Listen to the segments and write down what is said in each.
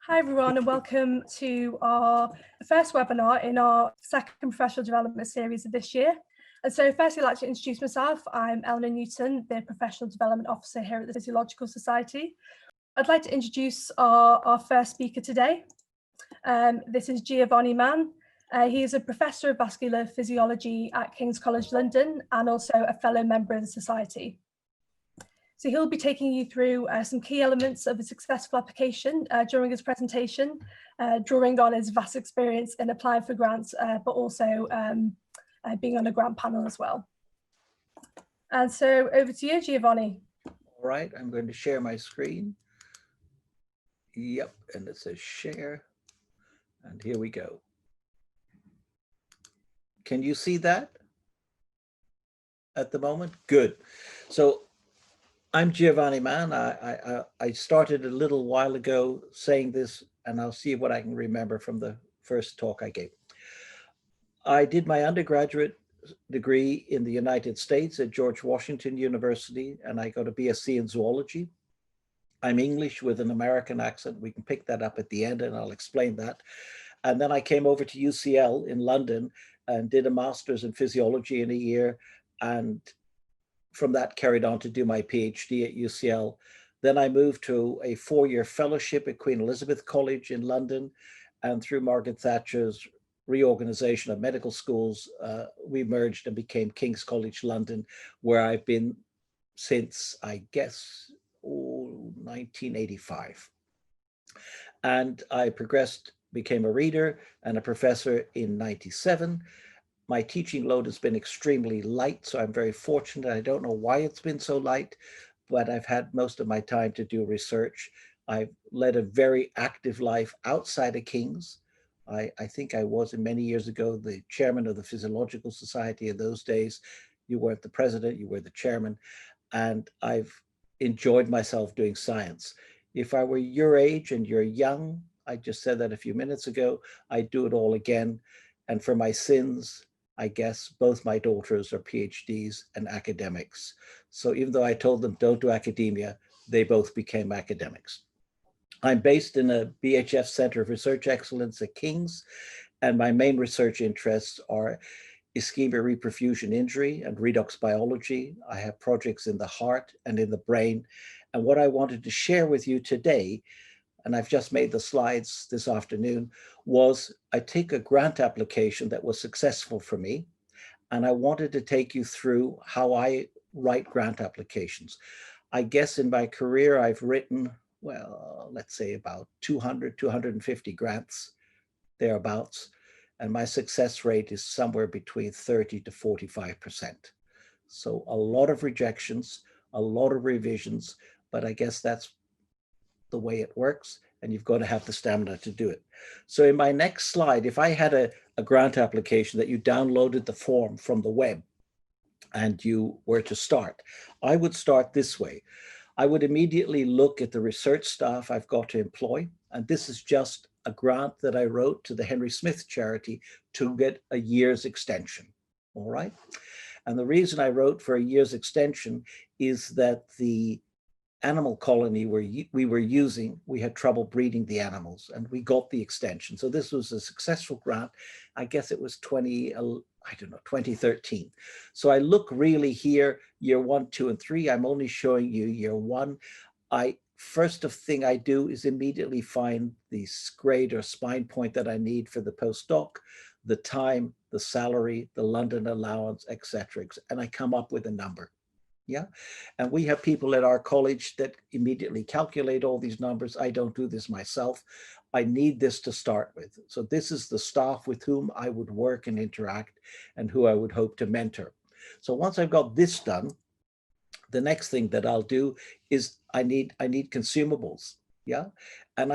Hi everyone, and welcome to our first webinar in our second professional development series of this year. And so firstly, I'd like to introduce myself. I'm Eleanor Newton, the Professional Development Officer here at the Physiological Society. I'd like to introduce our first speaker today. This is Giovanni Mann. He is a Professor of Vascular Physiology at King's College London and also a fellow member of the Society. So he'll be taking you through some key elements of a successful application during his presentation, drawing on his vast experience in applying for grants, but also being on a grant panel as well. And so over to you, Giovanni. All right, I'm going to share my screen. Yep, and it says share. And here we go. Can you see that at the moment? Good. So I'm Giovanni Mann. I started a little while ago saying this, and I'll see what I can remember from the first talk I gave. I did my undergraduate degree in the United States at George Washington University, and I got a BSc in zoology. I'm English with an American accent. We can pick that up at the end, and I'll explain that. And then I came over to UCL in London and did a master's in physiology in a year, and from that carried on to do my PhD at UCL. Then I moved to a 4-year fellowship at Queen Elizabeth College in London, and through Margaret Thatcher's reorganization of medical schools, we merged and became King's College London, where I've been since, I guess, 1985. And I progressed, became a reader and a professor in 97. My teaching load has been extremely light, so I'm very fortunate. I don't know why it's been so light, but I've had most of my time to do research. I've led a very active life outside of King's. I think I was, many years ago, the chairman of the Physiological Society in those days. You weren't the president, you were the chairman. And I've enjoyed myself doing science. If I were your age and you're young, I just said that a few minutes ago, I'd do it all again. And for my sins, I guess both my daughters are PhDs and academics. So even though I told them don't do academia, they both became academics. I'm based in a BHF Center of Research Excellence at King's, and my main research interests are ischemia reperfusion injury and redox biology. I have projects in the heart and in the brain. And what I wanted to share with you today, and I've just made the slides this afternoon, was I take a grant application that was successful for me, and I wanted to take you through how I write grant applications. I guess in my career, I've written, well, let's say about 200, 250 grants, thereabouts, and my success rate is somewhere between 30 to 45%. So a lot of rejections, a lot of revisions, but I guess that's the way it works, and you've got to have the stamina to do it. So in my next slide, if I had a grant application that you downloaded the form from the web and you were to start, I would start this way. I would immediately look at the research staff I've got to employ, and this is just a grant that I wrote to the Henry Smith charity to get a year's extension, all right? And the reason I wrote for a year's extension is that the animal colony we were using, we had trouble breeding the animals, and we got the extension. So this was a successful grant. I guess it was 2013. So I look really here, year 1, 2, and 3. I'm only showing you year 1. First thing I do is immediately find the grade or spine point that I need for the postdoc, the time, the salary, the London allowance, etc. And I come up with a number. Yeah, and we have people at our college that immediately calculate all these numbers. I don't do this myself. I need this to start with. So this is the staff with whom I would work and interact and who I would hope to mentor. So once I've got this done, the next thing that I'll do is I need consumables. Yeah, and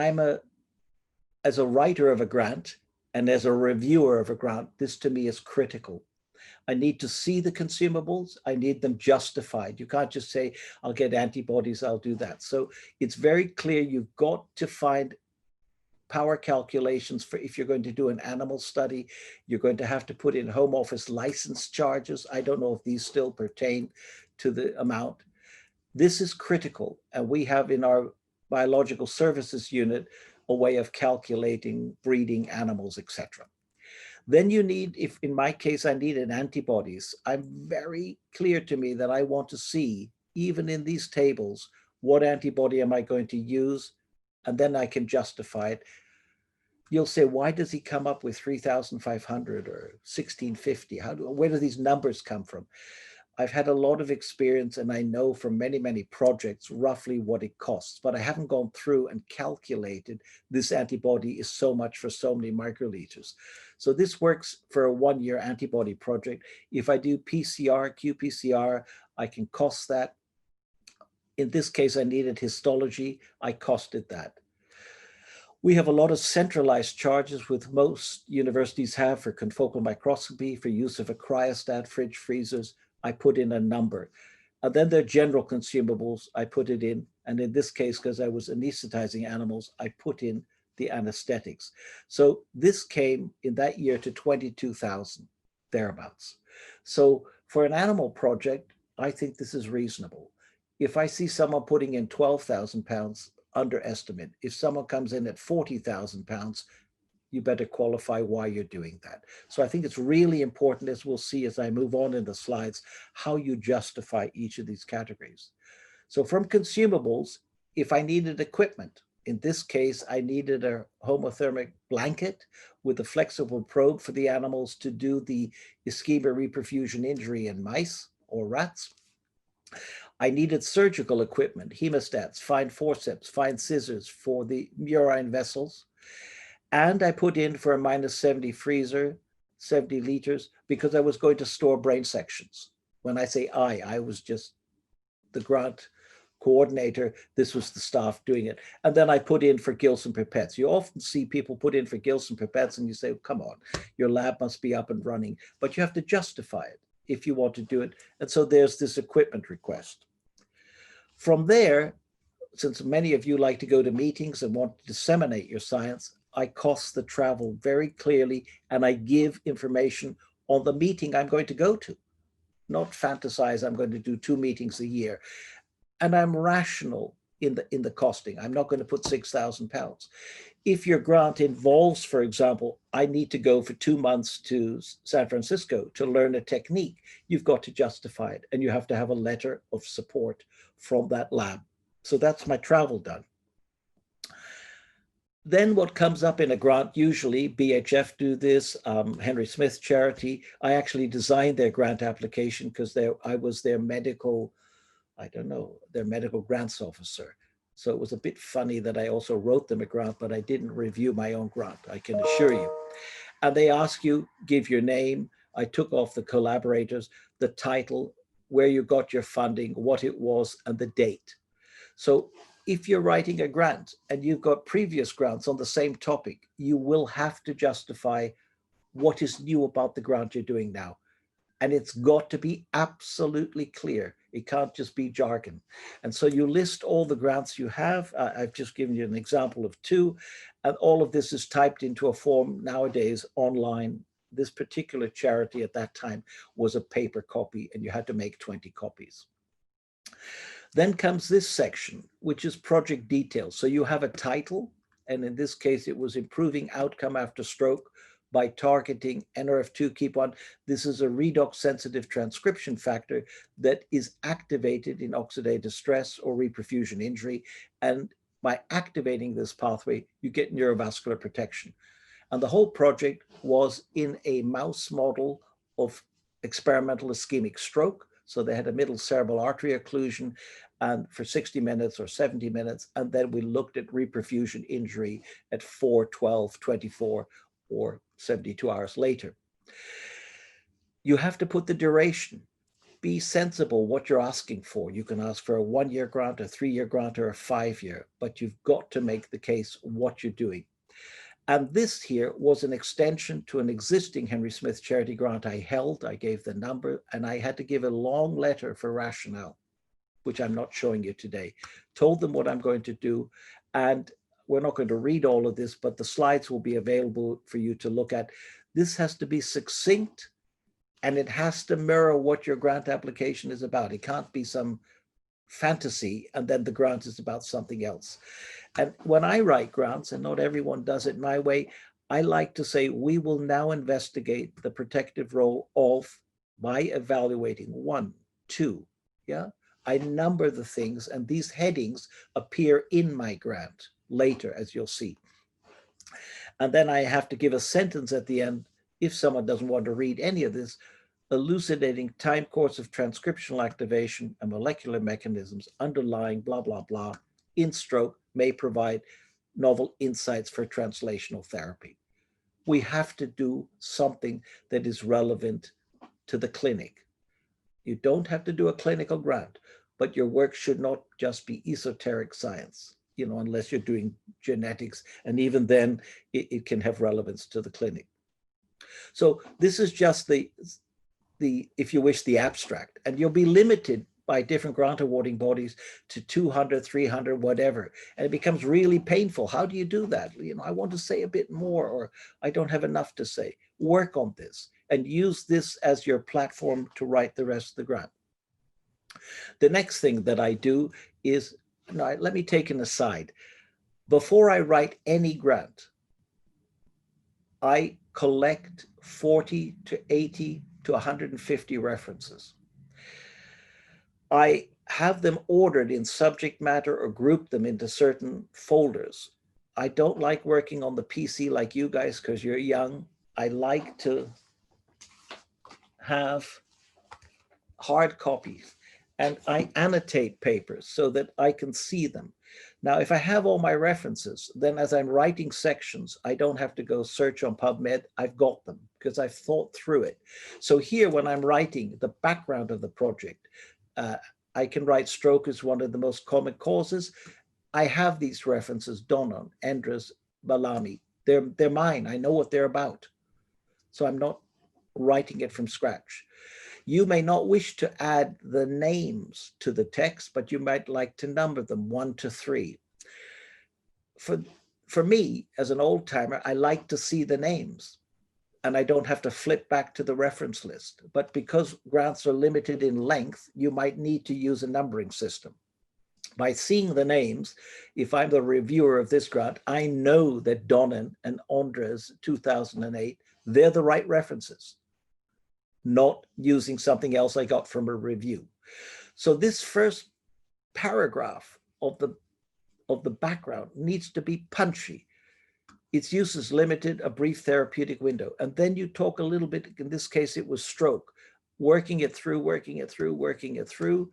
as a writer of a grant and as a reviewer of a grant, this to me is critical. I need to see the consumables. I need them justified. You can't just say, I'll get antibodies, I'll do that. So it's very clear you've got to find power calculations for if you're going to do an animal study. You're going to have to put in home office license charges. I don't know if these still pertain to the amount. This is critical. And we have in our biological services unit a way of calculating breeding animals, etc. Then you need, if in my case, I needed antibodies, I'm very clear to me that I want to see, even in these tables, what antibody am I going to use? And then I can justify it. You'll say, why does he come up with 3,500 or 1,650? Where do these numbers come from? I've had a lot of experience and I know from many, many projects roughly what it costs, but I haven't gone through and calculated this antibody is so much for so many microliters. So this works for a 1-year antibody project. If I do PCR, qPCR, I can cost that. In this case, I needed histology, I costed that. We have a lot of centralized charges, with most universities have for confocal microscopy, for use of a cryostat, fridge, freezers. I put in a number. And then there are general consumables, I put it in. And in this case, because I was anesthetizing animals, I put in the anesthetics. So this came in that year to 22,000, thereabouts. So for an animal project, I think this is reasonable. If I see someone putting in 12,000 pounds, underestimate. If someone comes in at 40,000 pounds, you better qualify why you're doing that. So I think it's really important, as we'll see as I move on in the slides, how you justify each of these categories. So from consumables, if I needed equipment, in this case, I needed a homothermic blanket with a flexible probe for the animals to do the ischemia reperfusion injury in mice or rats. I needed surgical equipment, hemostats, fine forceps, fine scissors for the murine vessels. And I put in for a -70 freezer, 70 liters, because I was going to store brain sections. When I say I was just the grant coordinator. This was the staff doing it. And then I put in for gills and pipettes. You often see people put in for gills and pipettes and you say, come on, your lab must be up and running, but you have to justify it if you want to do it. And so there's this equipment request. From there, since many of you like to go to meetings and want to disseminate your science, I cost the travel very clearly and I give information on the meeting I'm going to go to, not fantasize I'm going to do 2 meetings a year. And I'm rational in the costing. I'm not going to put 6,000 pounds. If your grant involves, for example, I need to go for 2 months to San Francisco to learn a technique, you've got to justify it. And you have to have a letter of support from that lab. So that's my travel done. Then what comes up in a grant, usually BHF do this, Henry Smith Charity. I actually designed their grant application because I was their medical, their medical grants officer. So it was a bit funny that I also wrote them a grant, but I didn't review my own grant, I can assure you. And they ask you, give your name. I took off the collaborators, the title, where you got your funding, what it was, and the date. So if you're writing a grant and you've got previous grants on the same topic, you will have to justify what is new about the grant you're doing now. And it's got to be absolutely clear. It can't just be jargon. And so you list all the grants you have. I've just given you an example of 2. And all of this is typed into a form nowadays online. This particular charity at that time was a paper copy and you had to make 20 copies. Then comes this section, which is project details. So you have a title, and in this case, it was improving outcome after stroke by targeting NRF2 keep on. This is a redox sensitive transcription factor that is activated in oxidative stress or reperfusion injury. And by activating this pathway, you get neurovascular protection. And the whole project was in a mouse model of experimental ischemic stroke. So they had a middle cerebral artery occlusion and for 60 minutes or 70 minutes. And then we looked at reperfusion injury at 4, 12, 24, or 72 hours later. You have to put the duration. Be sensible what you're asking for. You can ask for a 1-year grant, a 3-year grant, or a 5-year, but you've got to make the case what you're doing. And this here was an extension to an existing Henry Smith Charity grant I held. I gave the number and I had to give a long letter for rationale, which I'm not showing you today. Told them what I'm going to do. And we're not going to read all of this, but the slides will be available for you to look at. This has to be succinct and it has to mirror what your grant application is about. It can't be some fantasy, and then the grant is about something else. And when I write grants, and not everyone does it my way, I like to say, we will now investigate the protective role of, by evaluating 1, 2, yeah? I number the things, and these headings appear in my grant later, as you'll see. And then I have to give a sentence at the end, if someone doesn't want to read any of this, elucidating time course of transcriptional activation and molecular mechanisms underlying blah, blah, blah in stroke may provide novel insights for translational therapy. We have to do something that is relevant to the clinic. You don't have to do a clinical grant, but your work should not just be esoteric science, you know, unless you're doing genetics, and even then it can have relevance to the clinic. So this is just the, if you wish, the abstract, and you'll be limited by different grant awarding bodies to 200, 300, whatever. And it becomes really painful. How do you do that? You know, I want to say a bit more, or I don't have enough to say. Work on this and use this as your platform to write the rest of the grant. The next thing that I do is, no, let me take an aside. Before I write any grant, I collect 40 to 80 to 150 references. I have them ordered in subject matter or group them into certain folders. I don't like working on the PC like you guys because you're young. I like to have hard copies, and I annotate papers so that I can see them. Now, if I have all my references, then as I'm writing sections, I don't have to go search on PubMed. I've got them because I've thought through it. So here, when I'm writing the background of the project, I can write stroke as one of the most common causes. I have these references, Donon, Endres, Balami. They're mine. I know what they're about. So I'm not writing it from scratch. You may not wish to add the names to the text, but you might like to number them 1 to 3. For me, as an old timer, I like to see the names, and I don't have to flip back to the reference list. But because grants are limited in length, you might need to use a numbering system. By seeing the names, if I'm the reviewer of this grant, I know that Donen and Andres 2008, they're the right references, not using something else I got from a review. So this first paragraph of the background needs to be punchy. Its use is limited, a brief therapeutic window. And then you talk a little bit, in this case, it was stroke, working it through.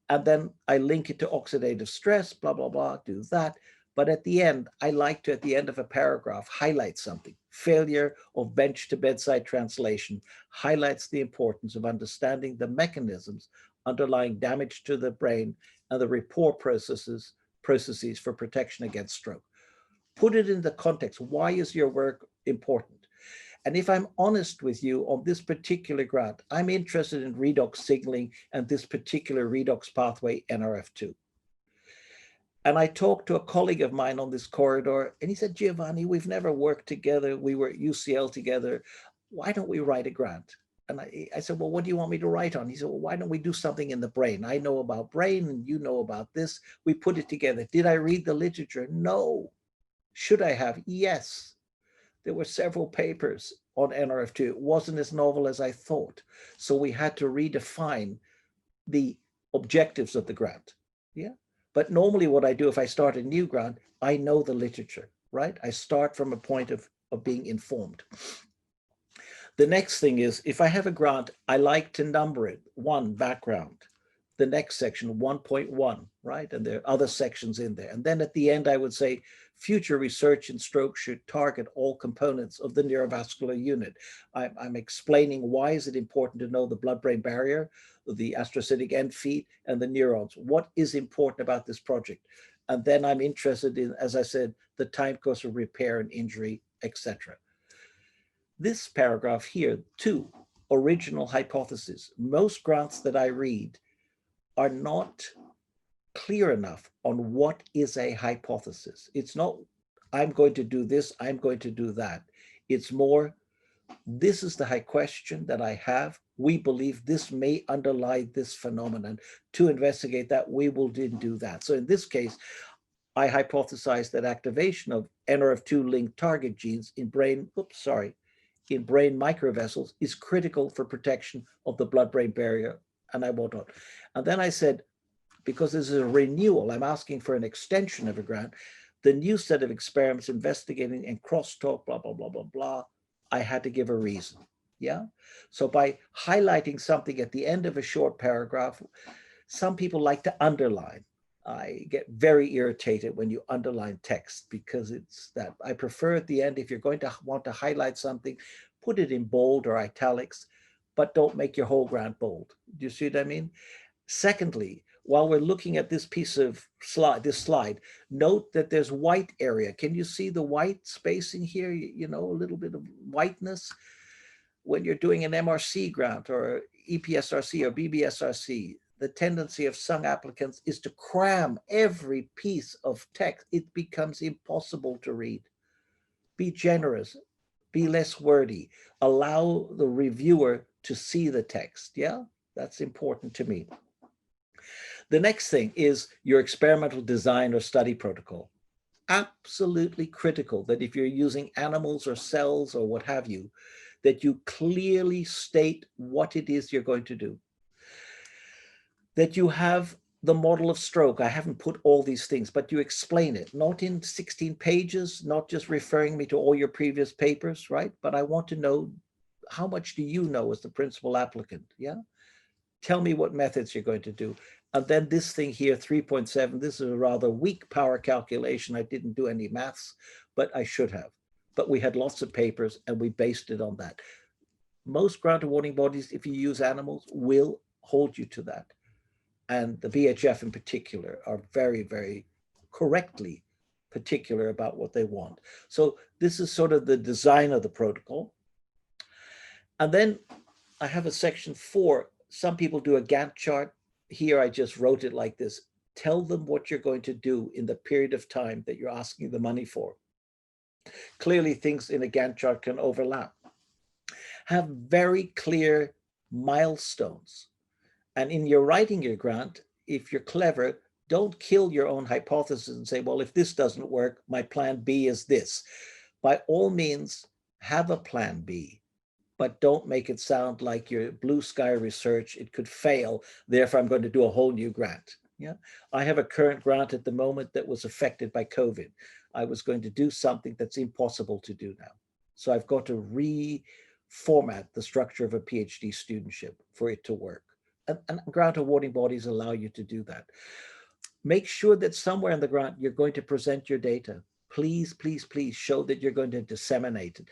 And then I link it to oxidative stress, blah, blah, blah, do that. But at the end, I like to, at the end of a paragraph, highlight something. Failure of bench to bedside translation highlights the importance of understanding the mechanisms underlying damage to the brain and the rapport processes for protection against stroke. Put it in the context. Why is your work important? And if I'm honest with you on this particular grant, I'm interested in redox signaling and this particular redox pathway, NRF2. And I talked to a colleague of mine on this corridor, and he said, Giovanni, we've never worked together. We were at UCL together. Why don't we write a grant? And I said, well, what do you want me to write on? He said, well, why don't we do something in the brain? I know about brain and you know about this. We put it together. Did I read the literature? No. Should I have? Yes. There were several papers on NRF2. It wasn't as novel as I thought. So we had to redefine the objectives of the grant. Yeah. But normally what I do if I start a new grant, I know the literature, right? I start from a point of being informed. The next thing is, if I have a grant, I like to number it. 1, background. The next section, 1.1, right? And there are other sections in there. And then at the end, I would say, future research in stroke should target all components of the neurovascular unit. I'm explaining why is it important to know the blood-brain barrier, the astrocytic end feet, and the neurons. What is important about this project? And then I'm interested in, as I said, the time course of repair and injury, etc. This paragraph here, 2, original hypothesis. Most grants that I read are not clear enough on what is a hypothesis. It's not, I'm going to do this, I'm going to do that. It's more, This is the high question that I have. We believe this may underlie this phenomenon. To investigate that, we will do that. So in this case, I hypothesize that activation of NRF2 linked target genes in brain, in brain microvessels is critical for protection of the blood-brain barrier, and I won't on. And then I said, because this is a renewal, I'm asking for an extension of a grant, the new set of experiments investigating and crosstalk, blah, blah, blah, blah, blah, I had to give a reason, yeah? So by highlighting something at the end of a short paragraph, some people like to underline. I get very irritated when you underline text because it's that. I prefer at the end, if you're going to want to highlight something, put it in bold or italics, but don't make your whole grant bold. Do you see what I mean? Secondly, while we're looking at this piece of slide, note that there's white area. Can you see the white spacing here? You know, a little bit of whiteness. When you're doing an MRC grant or EPSRC or BBSRC, the tendency of some applicants is to cram every piece of text. It becomes impossible to read. Be generous, be less wordy, allow the reviewer to see the text, yeah? That's important to me. The next thing is your experimental design or study protocol. Absolutely critical that if you're using animals or cells or what have you, that you clearly state what it is you're going to do. That you have the model of stroke. I haven't put all these things, but you explain it, not in 16 pages, not just referring me to all your previous papers, right? But I want to know, how much do you know as the principal applicant, yeah? Tell me what methods you're going to do. And then this thing here, 3.7, this is a rather weak power calculation. I didn't do any maths, but I should have. But we had lots of papers and we based it on that. Most grant awarding bodies, if you use animals, will hold you to that. And the VHF in particular are very, very correctly particular about what they want. So this is sort of the design of the protocol. And then I have a section 4. Some people do a Gantt chart. Here I just wrote it like this. Tell them what you're going to do in the period of time that you're asking the money for. Clearly things in a Gantt chart can overlap. Have very clear milestones. And in your writing your grant, if you're clever, don't kill your own hypothesis and say, well, if this doesn't work, my plan B is this. By all means, have a plan B, but don't make it sound like your blue sky research, it could fail, therefore I'm going to do a whole new grant. Yeah, I have a current grant at the moment that was affected by COVID. I was going to do something that's impossible to do now. So I've got to reformat the structure of a PhD studentship for it to work. And grant awarding bodies allow you to do that. Make sure that somewhere in the grant, you're going to present your data. Please, please, please show that you're going to disseminate it.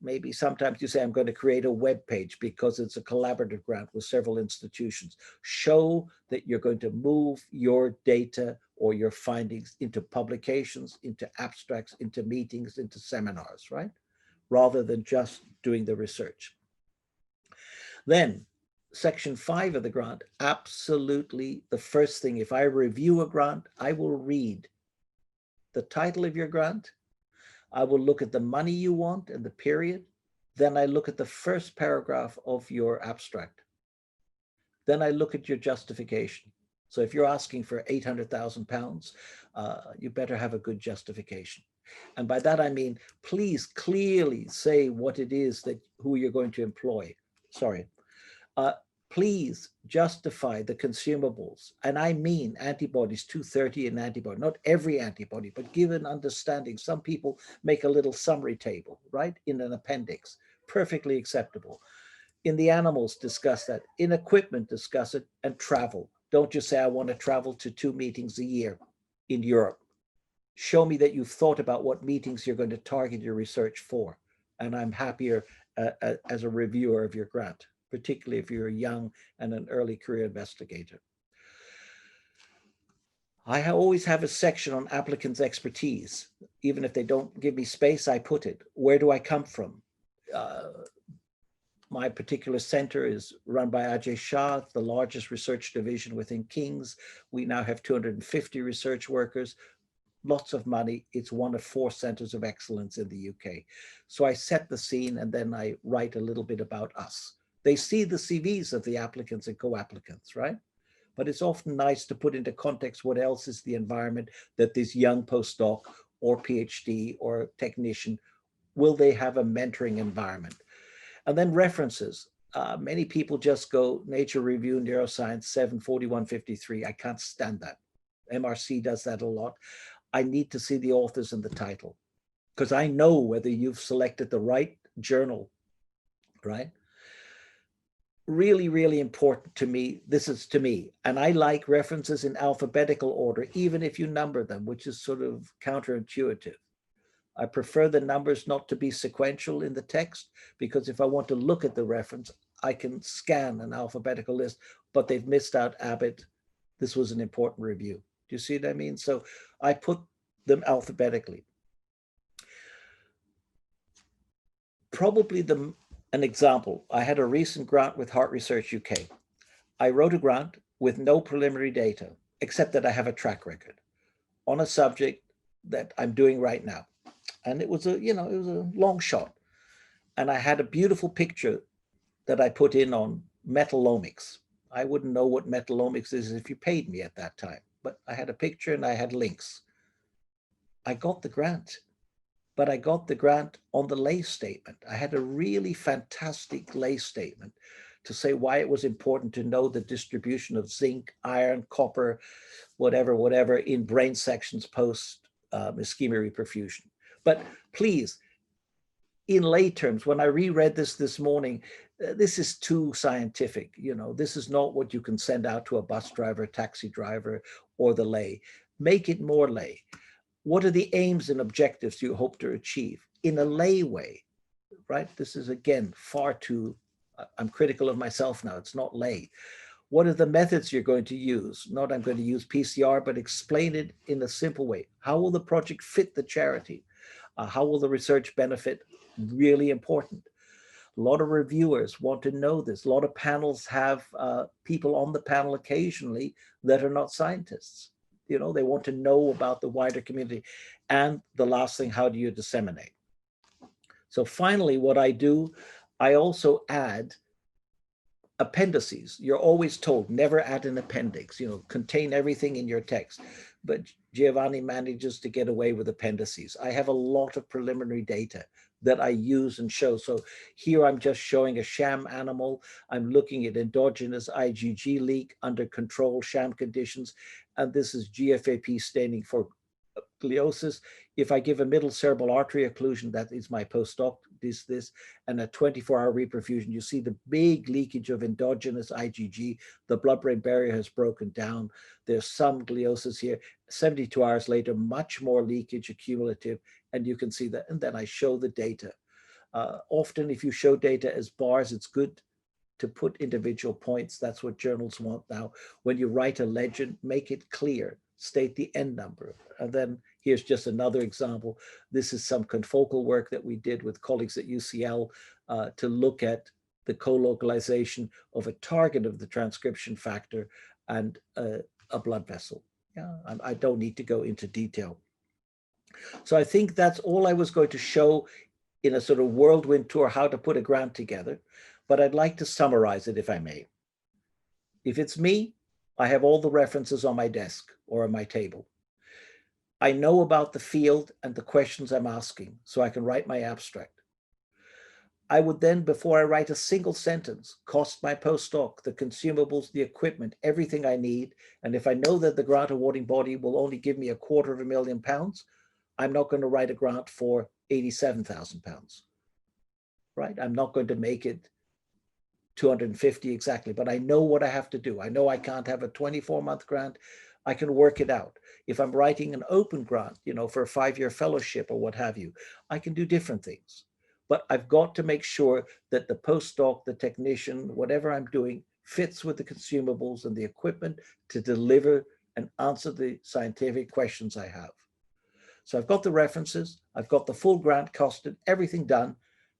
Maybe sometimes you say, I'm going to create a web page because it's a collaborative grant with several institutions. Show that you're going to move your data or your findings into publications, into abstracts, into meetings, into seminars, right? Rather than just doing the research. Then, section 5 of the grant, absolutely the first thing, if I review a grant, I will read the title of your grant. I will look at the money you want and the period. Then I look at the first paragraph of your abstract. Then I look at your justification. So if you're asking for £800,000, you better have a good justification. And by that, I mean, please clearly say what it is that who you're going to employ. Sorry. Please justify the consumables. And I mean antibodies, 230 an antibody, not every antibody, but give an understanding. Some people make a little summary table, right? In an appendix, perfectly acceptable. In the animals, discuss that. In equipment, discuss it. And travel. Don't just say, I want to travel to 2 meetings a year in Europe. Show me that you've thought about what meetings you're going to target your research for. And I'm happier as a reviewer of your grant, particularly if you're a young and an early career investigator. I always have a section on applicants' expertise. Even if they don't give me space, I put it. Where do I come from? My particular center is run by Ajay Shah, the largest research division within King's. We now have 250 research workers. lots of money. It's one of 4 centers of excellence in the UK. So I set the scene and then I write a little bit about us. They see the CVs of the applicants and co-applicants, right? But it's often nice to put into context what else is the environment that this young postdoc or PhD or technician, will they have a mentoring environment? And then references. Many people just go Nature Review, Neuroscience, 74153. I can't stand that. MRC does that a lot. I need to see the authors and the title, because I know whether you've selected the right journal, right? Really, really important to me. This is to me. And I like references in alphabetical order, even if you number them, which is sort of counterintuitive. I prefer the numbers not to be sequential in the text, because if I want to look at the reference, I can scan an alphabetical list, but they've missed out Abbott. This was an important review. Do you see what I mean? So I put them alphabetically. Probably an example, I had a recent grant with Heart Research UK. I wrote a grant with no preliminary data, except that I have a track record on a subject that I'm doing right now. And it was a, it was a long shot. And I had a beautiful picture that I put in on metallomics. I wouldn't know what metallomics is if you paid me at that time, but I had a picture and I had links. I got the grant, but I got the grant on the lay statement. I had a really fantastic lay statement to say why it was important to know the distribution of zinc, iron, copper, whatever in brain sections post ischemia reperfusion. But please, in lay terms, when I reread this morning, this is too scientific. This is not what you can send out to a bus driver, taxi driver, or the lay. Make it more lay. What are the aims and objectives you hope to achieve in a lay way, right? This is, again, far too, I'm critical of myself now. It's not lay. What are the methods you're going to use? Not I'm going to use PCR, but explain it in a simple way. How will the project fit the charity? How will the research benefit? Really important. A lot of reviewers want to know this. A lot of panels have people on the panel occasionally that are not scientists. They want to know about the wider community. And the last thing, how do you disseminate? So finally, what I do, I also add appendices. You're always told never add an appendix, contain everything in your text. But Giovanni manages to get away with appendices. I have a lot of preliminary data that I use and show. So here I'm just showing a sham animal. I'm looking at endogenous IgG leak under controlled sham conditions. And this is GFAP standing for gliosis. If I give a middle cerebral artery occlusion, that is my postdoc, this, and a 24-hour reperfusion, you see the big leakage of endogenous IgG. The blood-brain barrier has broken down. There's some gliosis here. 72 hours later, much more leakage accumulative, and you can see that. And then I show the data. Often, if you show data as bars, it's good to put individual points. That's what journals want now. When you write a legend, make it clear. State the N number. And then here's just another example. This is some confocal work that we did with colleagues at UCL to look at the co-localization of a target of the transcription factor and a blood vessel. Yeah, I don't need to go into detail. So I think that's all I was going to show in a sort of whirlwind tour, how to put a grant together. But I'd like to summarize it, if I may. If it's me, I have all the references on my desk or on my table. I know about the field and the questions I'm asking, so I can write my abstract. I would then, before I write a single sentence, cost my postdoc, the consumables, the equipment, everything I need. And if I know that the grant awarding body will only give me £250,000, I'm not going to write a grant for £87,000, right? I'm not going to make it 250 exactly, but I know what I have to do. I know I can't have a 24-month grant. I can work it out. If I'm writing an open grant, for a 5-year fellowship or what have you, I can do different things. But I've got to make sure that the postdoc, the technician, whatever I'm doing, fits with the consumables and the equipment to deliver and answer the scientific questions I have. So I've got the references, I've got the full grant costed, everything done.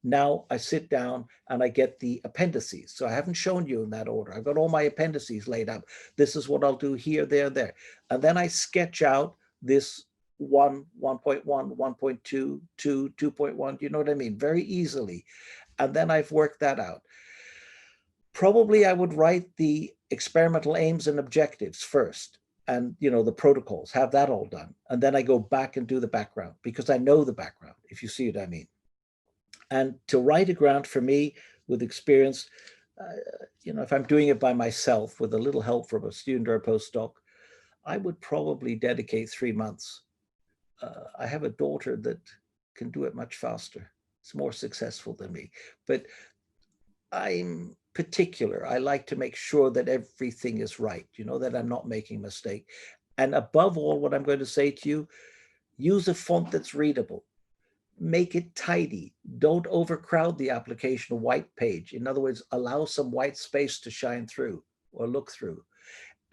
Now I sit down and I get the appendices. So I haven't shown you in that order. I've got all my appendices laid out. This is what I'll do here, there, there. And then I sketch out this 1, 1.1, 1.2, 2, 2.1, you know what I mean? Very easily. And then I've worked that out. Probably I would write the experimental aims and objectives first, and the protocols, have that all done. And then I go back and do the background, because I know the background, if you see what I mean. And to write a grant for me with experience, if I'm doing it by myself with a little help from a student or a postdoc, I would probably dedicate 3 months. I have a daughter that can do it much faster. It's more successful than me, but I'm particular. I like to make sure that everything is right, that I'm not making a mistake. And above all, what I'm going to say to you, use a font that's readable. Make it tidy. Don't overcrowd the application white page. In other words, allow some white space to shine through or look through.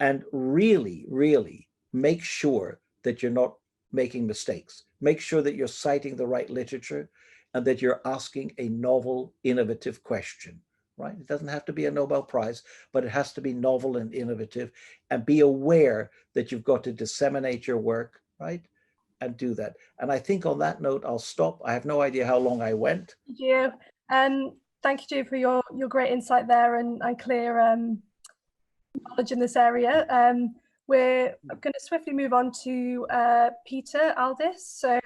And really, really make sure that you're not making mistakes. Make sure that you're citing the right literature and that you're asking a novel, innovative question, right? It doesn't have to be a Nobel Prize, but it has to be novel and innovative, and be aware that you've got to disseminate your work, right? And do that. And I think on that note, I'll stop. I have no idea how long I went. Thank you. Thank you, Joe, for your great insight there and clear knowledge in this area. We're going to swiftly move on to Peter Aldis. So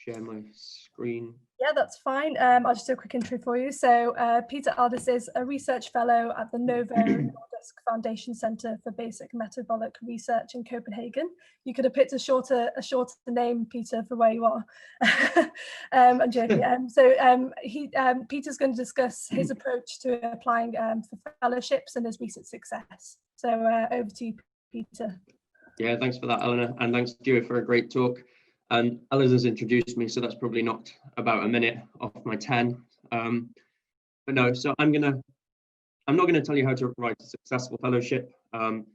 share my screen. Yeah, that's fine. I'll just do a quick intro for you. So Peter Aldis is a research fellow at the Novo Nordisk Foundation Center for Basic Metabolic Research in Copenhagen. You could have picked a shorter name, Peter, for where you are. I'm joking. Peter's going to discuss his approach to applying for fellowships and his recent success. So over to you, Peter. Yeah, thanks for that, Eleanor, and thanks, Stuart, for a great talk. And Eleanor's introduced me, so that's probably knocked about a minute off my 10. But no, so I'm not gonna tell you how to write a successful fellowship. I'm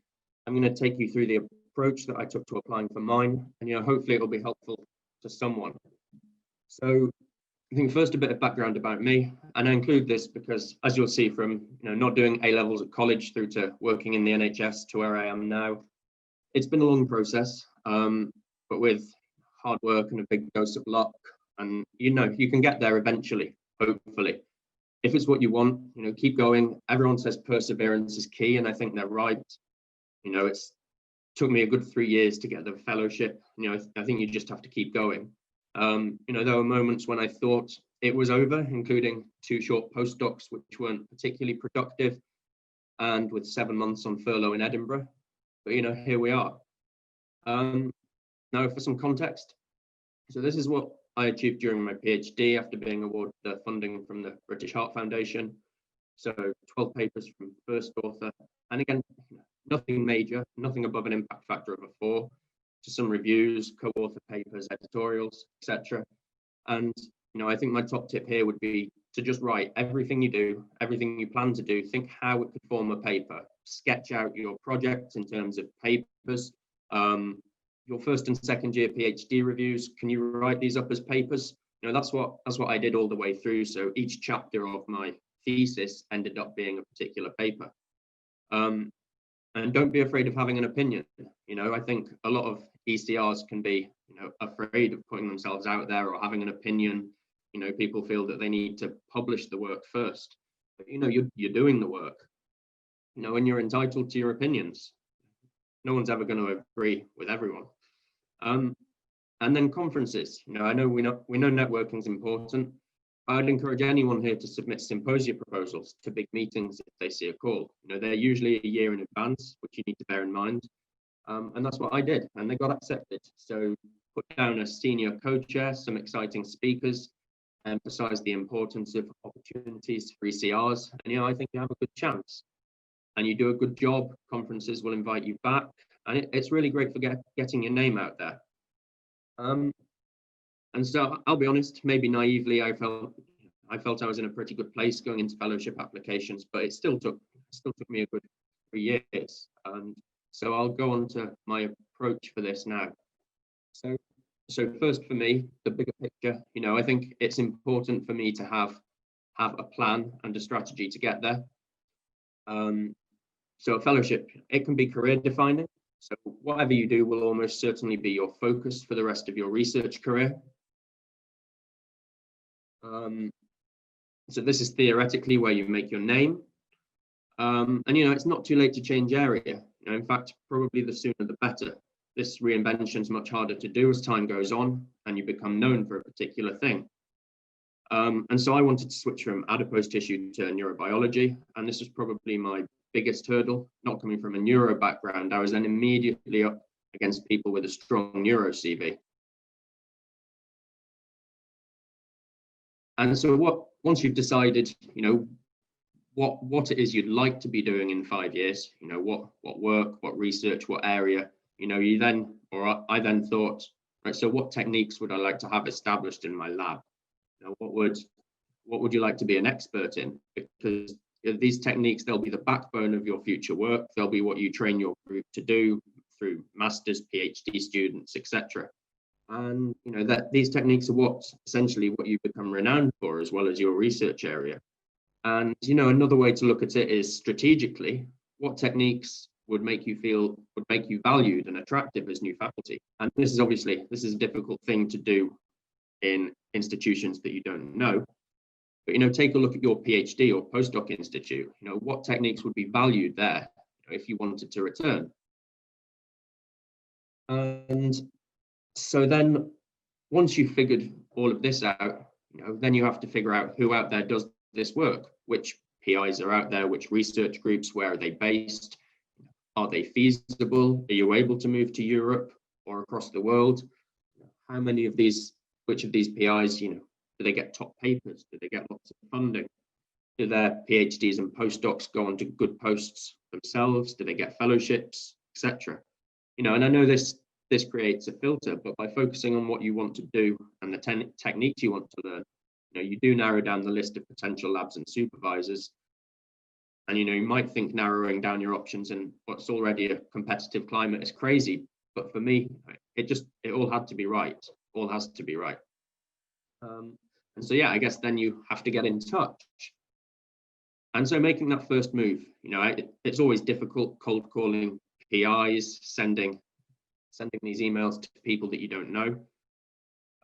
gonna take you through the approach that I took to applying for mine, and hopefully it'll be helpful to someone. So I think first a bit of background about me, and I include this because, as you'll see from not doing A levels at college through to working in the NHS to where I am now, it's been a long process, but with hard work and a big dose of luck, and you can get there eventually, hopefully. If it's what you want, keep going. Everyone says perseverance is key, and I think they're right. It's took me a good 3 years to get the fellowship. I think you just have to keep going. There were moments when I thought it was over, including 2 short postdocs which weren't particularly productive, and with 7 months on furlough in Edinburgh. But here we are. Now for some context. So this is what I achieved during my PhD after being awarded the funding from the British Heart Foundation. So 12 papers from first author, and again, nothing major, nothing above an impact factor of a 4, to some reviews, co-author papers, editorials, etc. And I think my top tip here would be to just write everything you do, everything you plan to do. Think how it could form a paper. Sketch out your project in terms of papers. Your first and second year PhD reviews, can you write these up as papers? That's what I did all the way through. So each chapter of my thesis ended up being a particular paper. And don't be afraid of having an opinion. I think a lot of ECRs can be afraid of putting themselves out there or having an opinion. People feel that they need to publish the work first. But you're doing the work. And you're entitled to your opinions. No one's ever going to agree with everyone. And then conferences. I know we know networking is important. I'd encourage anyone here to submit symposia proposals to big meetings if they see a call. They're usually a year in advance, which you need to bear in mind. And that's what I did, and they got accepted. So put down a senior co-chair, some exciting speakers, emphasize the importance of opportunities for ECRs, and I think you have a good chance. And you do a good job, conferences will invite you back, and it's really great for getting your name out there. And so I'll be honest, maybe naively, I felt I was in a pretty good place going into fellowship applications, but it still took me a good 3 years. So I'll go on to my approach for this now. So first for me, the bigger picture, I think it's important for me to have a plan and a strategy to get there. So a fellowship, it can be career defining. So whatever you do will almost certainly be your focus for the rest of your research career. So this is theoretically where you make your name. And it's not too late to change area. In fact, probably the sooner the better. This reinvention is much harder to do as time goes on and you become known for a particular thing. And so I wanted to switch from adipose tissue to neurobiology, and this was probably my biggest hurdle. Not coming from a neuro background, I was then immediately up against people with a strong neuro CV. And so once you've decided, what it is you'd like to be doing in 5 years, what work, what research, what area, I then thought, right, so what techniques would I like to have established in my lab? What would you like to be an expert in? Because these techniques, they'll be the backbone of your future work. They'll be what you train your group to do through masters, PhD students, etc. And that these techniques are essentially what you become renowned for, as well as your research area. And another way to look at it is strategically, what techniques would make you valued and attractive as new faculty? And this is a difficult thing to do in institutions that you don't know. But take a look at your PhD or postdoc institute. What techniques would be valued there if you wanted to return? And so then once you've figured all of this out, then you have to figure out who out there does this work, which PIs are out there, which research groups, where are they based? Are they feasible? Are you able to move to Europe or across the world? Which of these PIs, do they get top papers? Do they get lots of funding? Do their PhDs and postdocs go on to good posts themselves? Do they get fellowships, etc.? And I know this creates a filter, but by focusing on what you want to do and the techniques you want to learn, you do narrow down the list of potential labs and supervisors. And you might think narrowing down your options in what's already a competitive climate is crazy, but for me, it all had to be right. All has to be right. And so I guess then you have to get in touch. And so making that first move, it's always difficult, cold calling PIs, sending these emails to people that you don't know.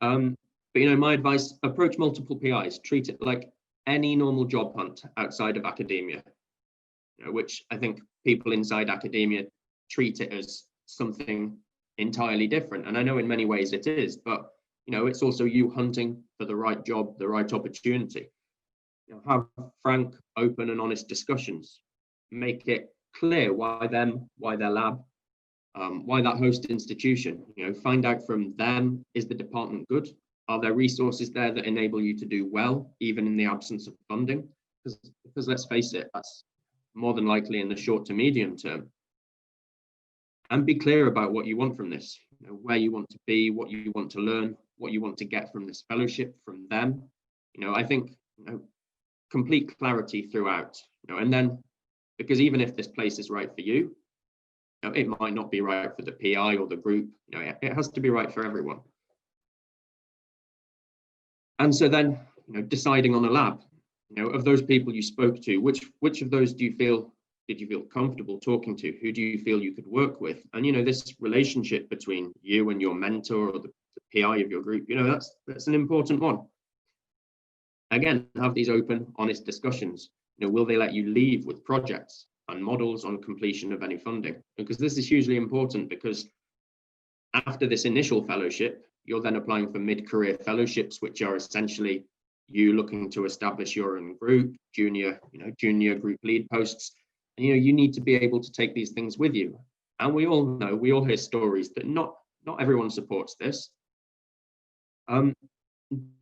But my advice: approach multiple PIs, treat it like any normal job hunt outside of academia, which I think people inside academia treat it as something entirely different. And I know in many ways it is, but it's also you hunting for the right job, the right opportunity. Have frank, open and honest discussions. Make it clear why them, why their lab, why that host institution. Find out from them, is the department good? Are there resources there that enable you to do well, even in the absence of funding? Because let's face it, that's more than likely in the short to medium term. And be clear about what you want from this, where you want to be, what you want to learn, what you want to get from this fellowship, from them. I think complete clarity throughout, and then, because even if this place is right for you, it might not be right for the PI or the group. It has to be right for everyone. And so then, deciding on a lab, of those people you spoke to, which of those did you feel comfortable talking to? Who do you feel you could work with? And this relationship between you and your mentor or the PI of your group, that's an important one. Again, have these open, honest discussions. Will they let you leave with projects and models on completion of any funding? Because this is hugely important, because after this initial fellowship, you're then applying for mid-career fellowships, which are essentially you looking to establish your own group, junior group lead posts. And, you need to be able to take these things with you. And we all hear stories that not everyone supports this. Do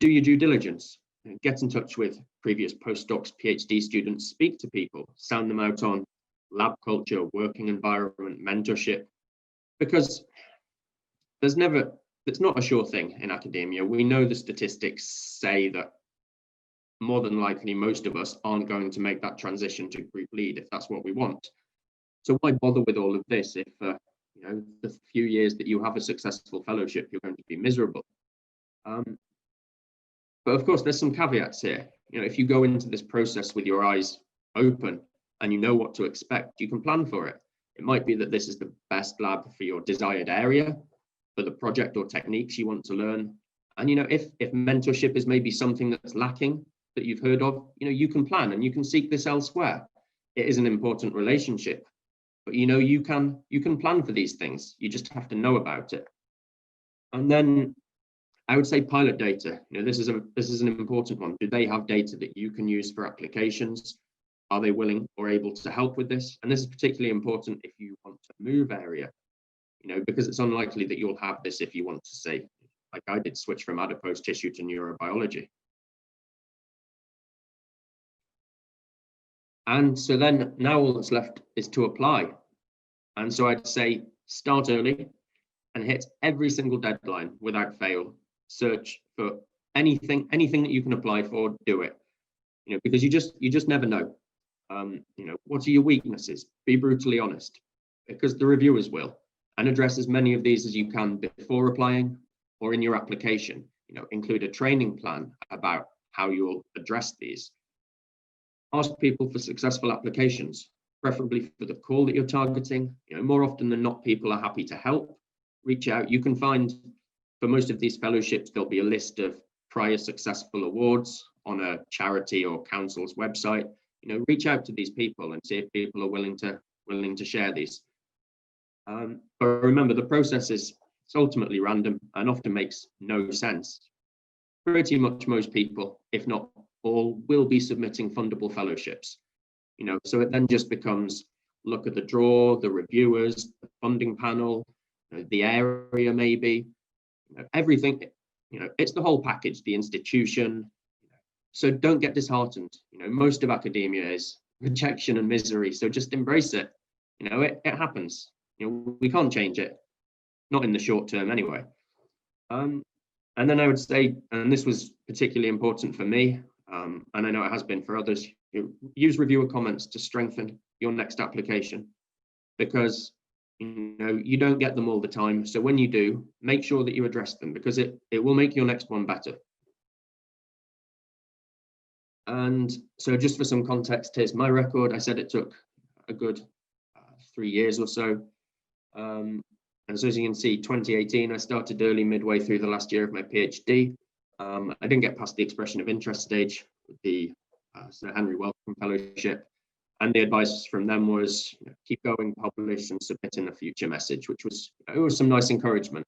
your due diligence. Get in touch with previous postdocs, PhD students, speak to people, sound them out on lab culture, working environment, mentorship, because it's not a sure thing in academia. We know the statistics say that more than likely most of us aren't going to make that transition to group lead if that's what we want. So why bother with all of this if the few years that you have a successful fellowship, you're going to be miserable? But of course, there's some caveats here. If you go into this process with your eyes open and you know what to expect, you can plan for it. It might be that this is the best lab for your desired area, for the project or techniques you want to learn. And, you know, if mentorship is maybe something that's lacking that you've heard of, you know, you can plan and you can seek this elsewhere. It is an important relationship, but, you know, you can plan for these things. You just have to know about it. And then I would say pilot data. You know, this is an important one. Do they have data that you can use for applications? Are they willing or able to help with this? And this is particularly important if you want to move area, you know, because it's unlikely that you'll have this if you want to say, like I did, switch from adipose tissue to neurobiology. And so then now all that's left is to apply. And so I'd say start early and hit every single deadline without fail. Search for anything that you can apply for, do it. You know, because you just never know. You know, what are your weaknesses? Be brutally honest, because the reviewers will, and address as many of these as you can before applying or in your application. You know, include a training plan about how you'll address these. Ask people for successful applications, preferably for the call that you're targeting. You know, more often than not, people are happy to help. Reach out. You can find, for most of these fellowships, there'll be a list of prior successful awards on a charity or council's website. You know, reach out to these people and see if people are willing to share these. But remember, the process is ultimately random and often makes no sense. Pretty much most people, if not all, will be submitting fundable fellowships. You know, so it then just becomes look at the draw, the reviewers, the funding panel, you know, the area maybe, you know, everything. You know, it's the whole package, the institution. So don't get disheartened. You know, most of academia is rejection and misery. So just embrace it. You know, it happens. You know, we can't change it, not in the short term anyway. And then I would say, and this was particularly important for me, and I know it has been for others, use reviewer comments to strengthen your next application, because you know you don't get them all the time. So when you do, make sure that you address them, because it will make your next one better. And so just for some context, here's my record. I said it took a good 3 years or so. And so as you can see, 2018, I started early, midway through the last year of my PhD. I didn't get past the expression of interest stage with the Sir Henry Wellcome Fellowship. And the advice from them was, you know, keep going, publish, and submit in a future message, which was, it was some nice encouragement.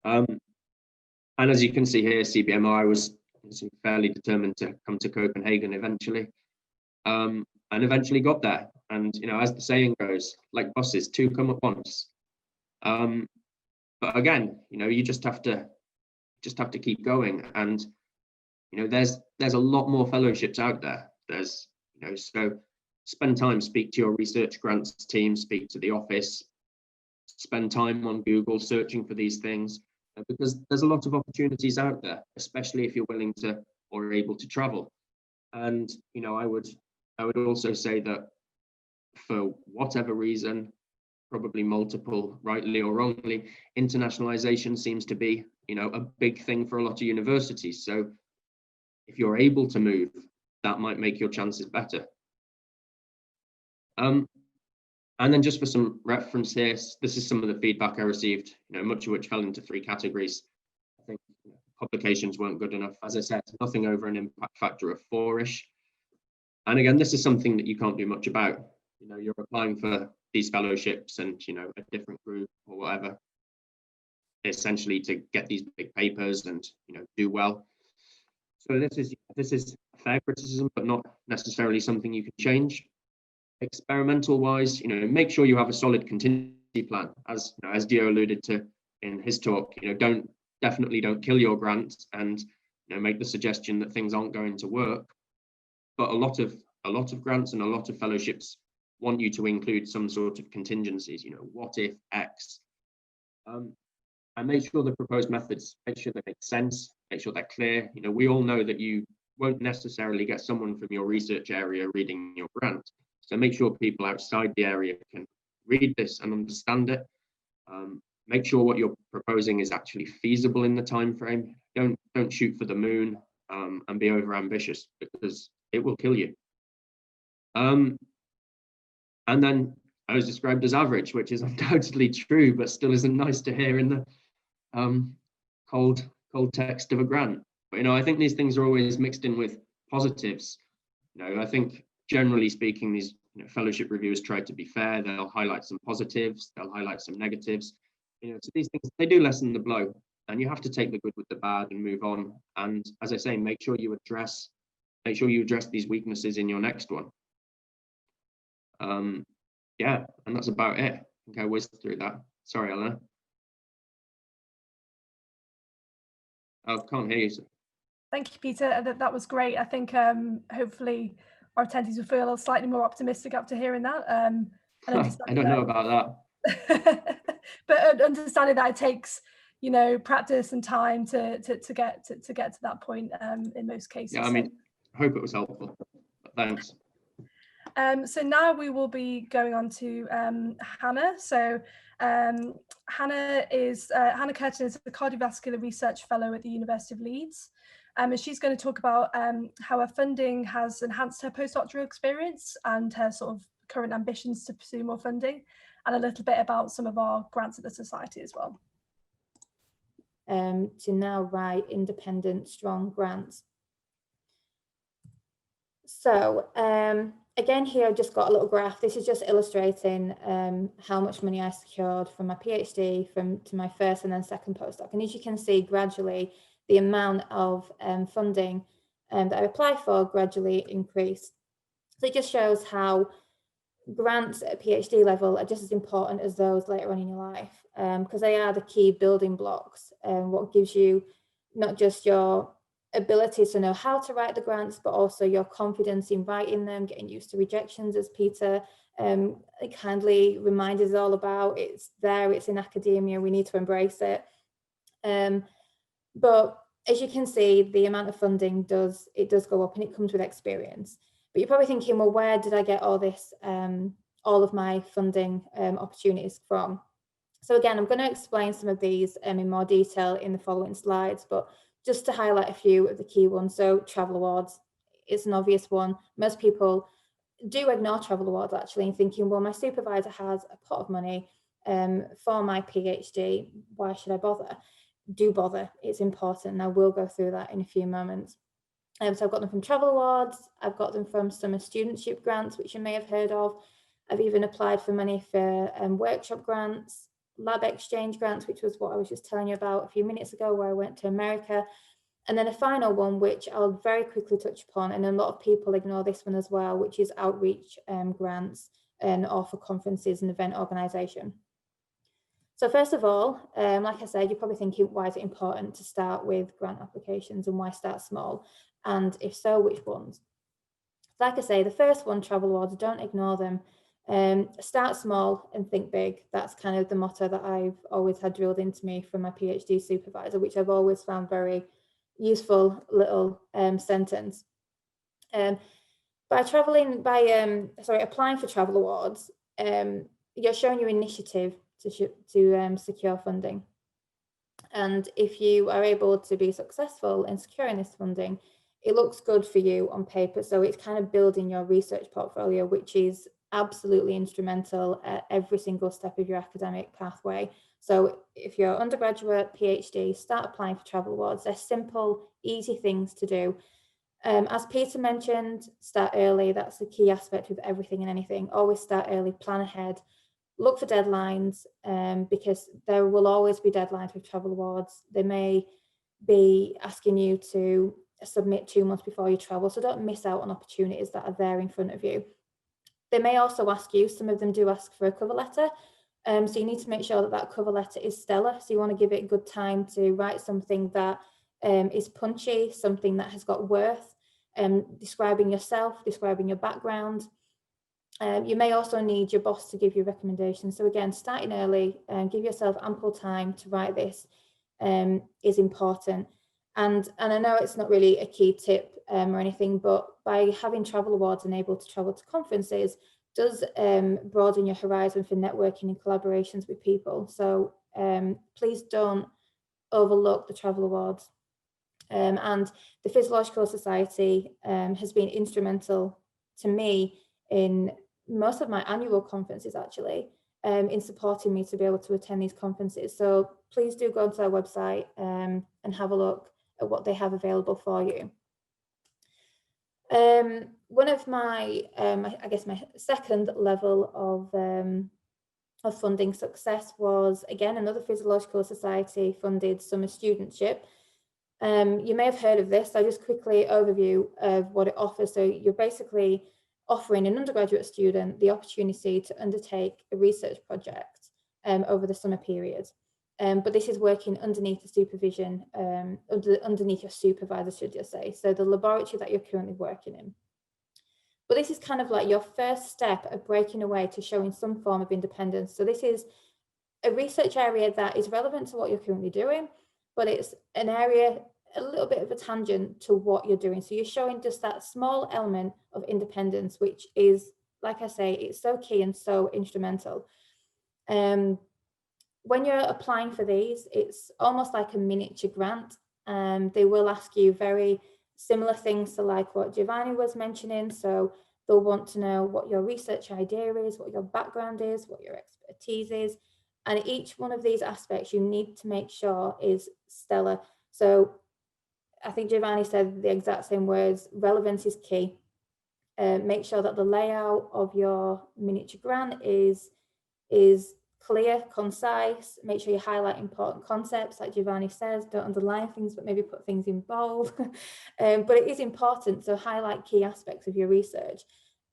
And as you can see here, CBMR, I was fairly determined to come to Copenhagen eventually, and eventually got there. And, you know, as the saying goes, like buses, two come at once. But again, you know, you just have to keep going. And, you know, there's a lot more fellowships out there. There's, you know, so spend time, speak to your research grants team, speak to the office, spend time on Google searching for these things, because there's a lot of opportunities out there, especially if you're willing to or able to travel. And, you know, I would also say that for whatever reason, probably multiple, rightly or wrongly, internationalization seems to be, you know, a big thing for a lot of universities. So if you're able to move, that might make your chances better. And then just for some reference here, this is some of the feedback I received, you know, much of which fell into 3 categories. I think, you know, publications weren't good enough. As I said, nothing over an impact factor of 4-ish. And again, this is something that you can't do much about. You know, you're applying for these fellowships and, you know, a different group or whatever, essentially to get these big papers and, you know, do well. So this is fair criticism, but not necessarily something you can change. Experimental wise, you know, make sure you have a solid contingency plan, as you know, as Dio alluded to in his talk. You know, definitely don't kill your grant and, you know, make the suggestion that things aren't going to work. But a lot of grants and a lot of fellowships want you to include some sort of contingencies. You know, what if X? And make sure the proposed methods, make sure they make sense, make sure they're clear. You know, we all know that you won't necessarily get someone from your research area reading your grant. So make sure people outside the area can read this and understand it. Make sure what you're proposing is actually feasible in the time frame. Don't shoot for the moon and be over ambitious, because it will kill you. And then I was described as average, which is undoubtedly true, but still isn't nice to hear in the cold text of a grant. But I think these things are always mixed in with positives. I think generally speaking, these fellowship reviewers try to be fair. They'll highlight some positives, they'll highlight some negatives. So these things, they do lessen the blow, and you have to take the good with the bad and move on. And as I say, make sure you address these weaknesses in your next one. Yeah, and that's about it. I think I whizzed through that. Sorry, Eleanor. I can't hear you. Thank you, Peter. That was great. I think hopefully our attendees will feel slightly more optimistic after hearing that. And I don't know about that. But understanding that it takes, practice and time to get to that point in most cases. Yeah, I mean, I hope it was helpful. Thanks. So now we will be going on to Hannah. So Hannah Curtin is a cardiovascular research fellow at the University of Leeds. And she's going to talk about how her funding has enhanced her postdoctoral experience and her sort of current ambitions to pursue more funding, and a little bit about some of our grants at the Society as well. To now write independent, strong grants. So again, here I've just got a little graph. This is just illustrating how much money I secured from my PhD to my first and then second postdoc. And as you can see, gradually the amount of funding that I applied for gradually increased. So it just shows how grants at a PhD level are just as important as those later on in your life, because they are the key building blocks and what gives you not just your ability to know how to write the grants, but also your confidence in writing them, getting used to rejections, as Peter kindly reminded us all about. It's there, it's in academia, we need to embrace it. But as you can see, the amount of funding does go up, and it comes with experience. But you're probably thinking, well, where did I get all this, all of my funding opportunities from? So again, I'm going to explain some of these in more detail in the following slides, but just to highlight a few of the key ones. So travel awards, it's an obvious one. Most people do ignore travel awards actually, and thinking, well, my supervisor has a pot of money for my PhD, why should I bother? Do bother, it's important, and I will go through that in a few moments. So I've got them from travel awards, I've got them from summer studentship grants, which you may have heard of. I've even applied for money for workshop grants, lab exchange grants, which was what I was just telling you about a few minutes ago, where I went to America. And then a final one, which I'll very quickly touch upon, and a lot of people ignore this one as well, which is outreach grants or for conferences and event organisation. So first of all, like I said, you're probably thinking, why is it important to start with grant applications and why start small? And if so, which ones? Like I say, the first one, travel awards, don't ignore them. Start small and think big. That's kind of the motto that I've always had drilled into me from my PhD supervisor, which I've always found very useful little sentence. By applying for travel awards, you're showing your initiative to secure funding. And if you are able to be successful in securing this funding, it looks good for you on paper. So it's kind of building your research portfolio, which is absolutely instrumental at every single step of your academic pathway. So if you're undergraduate, PhD, start applying for travel awards. They're simple, easy things to do. As Peter mentioned, start early. That's the key aspect with everything and anything. Always start early, plan ahead. Look for deadlines, because there will always be deadlines with travel awards. They may be asking you to submit 2 months before you travel, so don't miss out on opportunities that are there in front of you. They may also ask you, some of them do ask for a cover letter, so you need to make sure that that cover letter is stellar. So you want to give it good time to write something that is punchy, something that has got worth, describing yourself, describing your background. You may also need your boss to give you recommendations. So again, starting early and give yourself ample time to write this is important. And I know it's not really a key tip or anything, but by having travel awards and able to travel to conferences does broaden your horizon for networking and collaborations with people. So please don't overlook the travel awards. And the Physiological Society has been instrumental to me in most of my annual conferences actually, in supporting me to be able to attend these conferences. So please do go onto their website and have a look at what they have available for you. One of my, I guess my second level of funding success was, again, another Physiological Society funded summer studentship. You may have heard of this. I'll just quickly overview of what it offers. So you're basically offering an undergraduate student the opportunity to undertake a research project over the summer period. But this is working underneath the supervision, underneath your supervisor, should you say, so the laboratory that you're currently working in. But this is kind of like your first step of breaking away to showing some form of independence. So this is a research area that is relevant to what you're currently doing, but it's an area, a little bit of a tangent to what you're doing. So you're showing just that small element of independence, which is, like I say, it's so key and so instrumental. When you're applying for these, it's almost like a miniature grant. They will ask you very similar things to like what Giovanni was mentioning. So they'll want to know what your research idea is, what your background is, what your expertise is. And each one of these aspects you need to make sure is stellar. So I think Giovanni said the exact same words, relevance is key. Make sure that the layout of your miniature grant is clear, concise. Make sure you highlight important concepts, like Giovanni says, don't underline things, but maybe put things in bold. But it is important to highlight key aspects of your research.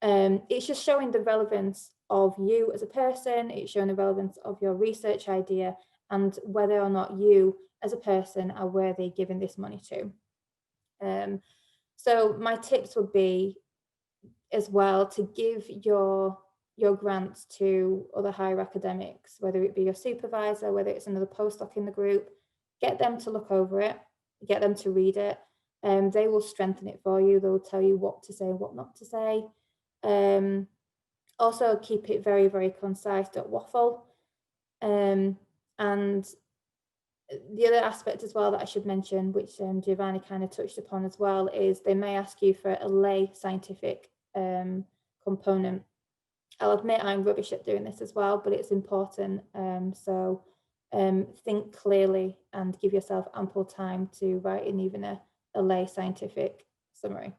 It's just showing the relevance of you as a person, it's showing the relevance of your research idea and whether or not you as a person are worthy giving this money to. So my tips would be as well to give your grants to other higher academics, whether it be your supervisor, whether it's another postdoc in the group. Get them to look over it, get them to read it. They will strengthen it for you. They'll tell you what to say, what not to say. Also keep it very, very concise, don't waffle. And the other aspect as well that I should mention, which Giovanni kind of touched upon as well, is they may ask you for a lay scientific component. I'll admit I'm rubbish at doing this as well, but it's important. So think clearly and give yourself ample time to write in even a lay scientific summary.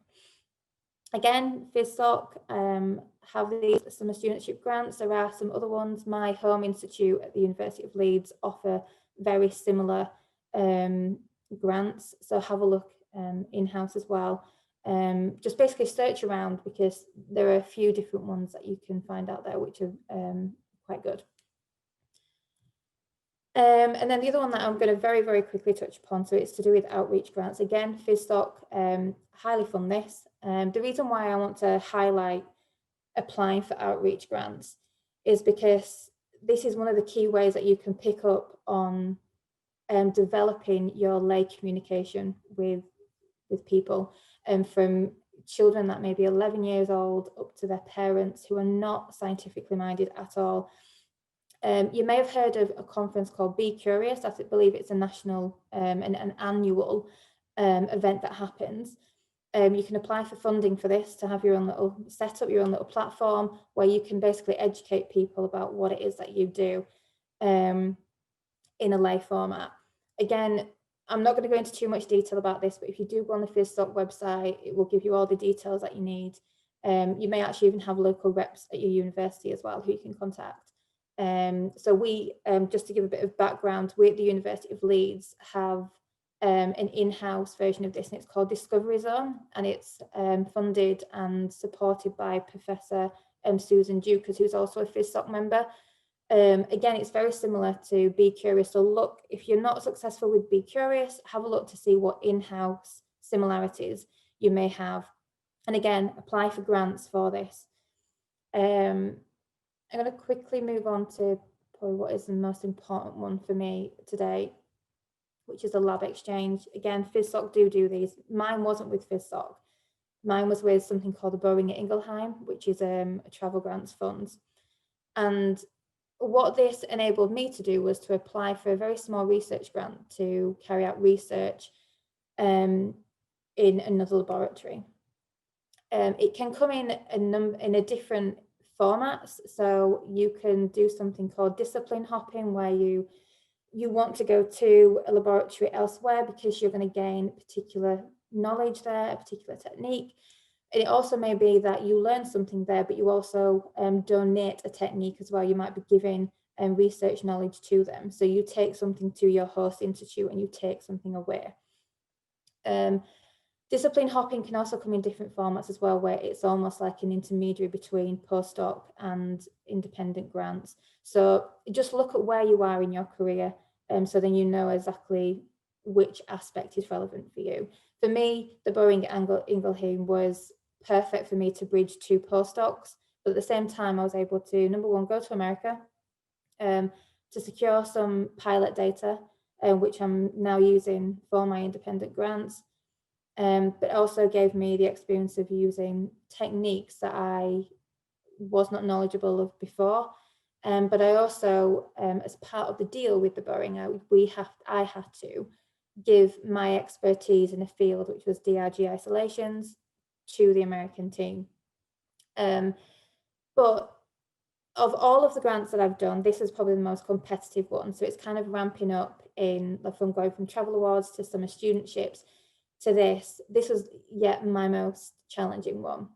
Again, FISSOC have these summer studentship grants. There are some other ones. My home institute at the University of Leeds offer very similar grants. So have a look in-house as well. Just basically search around because there are a few different ones that you can find out there which are quite good. And then the other one that I'm going to very, very quickly touch upon, so it's to do with outreach grants. Again, FISSOC highly fund this. The reason why I want to highlight applying for outreach grants is because this is one of the key ways that you can pick up on developing your lay communication with people, from children that may be 11 years old up to their parents who are not scientifically minded at all. You may have heard of a conference called Be Curious. I believe it's a national, an annual event that happens. You can apply for funding for this to have your own little setup, your own little platform where you can basically educate people about what it is that you do in a lay format. Again, I'm not going to go into too much detail about this, but if you do go on the FISSOC website, it will give you all the details that you need. You may actually even have local reps at your university as well who you can contact. So we, just to give a bit of background, we at the University of Leeds have an in-house version of this, and it's called Discovery Zone, and it's funded and supported by Professor Susan Dukas, who's also a FISSOC member. Again, it's very similar to Be Curious. So look, if you're not successful with Be Curious, have a look to see what in-house similarities you may have. And again, apply for grants for this. I'm going to quickly move on to probably what is the most important one for me today, which is a lab exchange. Again, FISSOC do these. Mine wasn't with FISSOC. Mine was with something called the Boehringer Ingelheim, which is a travel grants fund. And what this enabled me to do was to apply for a very small research grant to carry out research in another laboratory. It can come in a different formats. So you can do something called discipline hopping, where you want to go to a laboratory elsewhere because you're going to gain particular knowledge there, a particular technique. And it also may be that you learn something there, but you also donate a technique as well. You might be giving research knowledge to them. So you take something to your host institute and you take something away. Discipline hopping can also come in different formats as well, where it's almost like an intermediary between postdoc and independent grants. So just look at where you are in your career, so then you know exactly which aspect is relevant for you. For me, the Boeing at Ingelheim was perfect for me to bridge 2 postdocs, but at the same time I was able to, number one, go to America to secure some pilot data, which I'm now using for my independent grants. But also gave me the experience of using techniques that I was not knowledgeable of before. But I also, as part of the deal with the Boeing, I had to give my expertise in a field, which was DRG isolations, to the American team. But of all of the grants that I've done, this is probably the most competitive one. So it's kind of ramping up from going from travel awards to summer studentships to this. This was yet my most challenging one.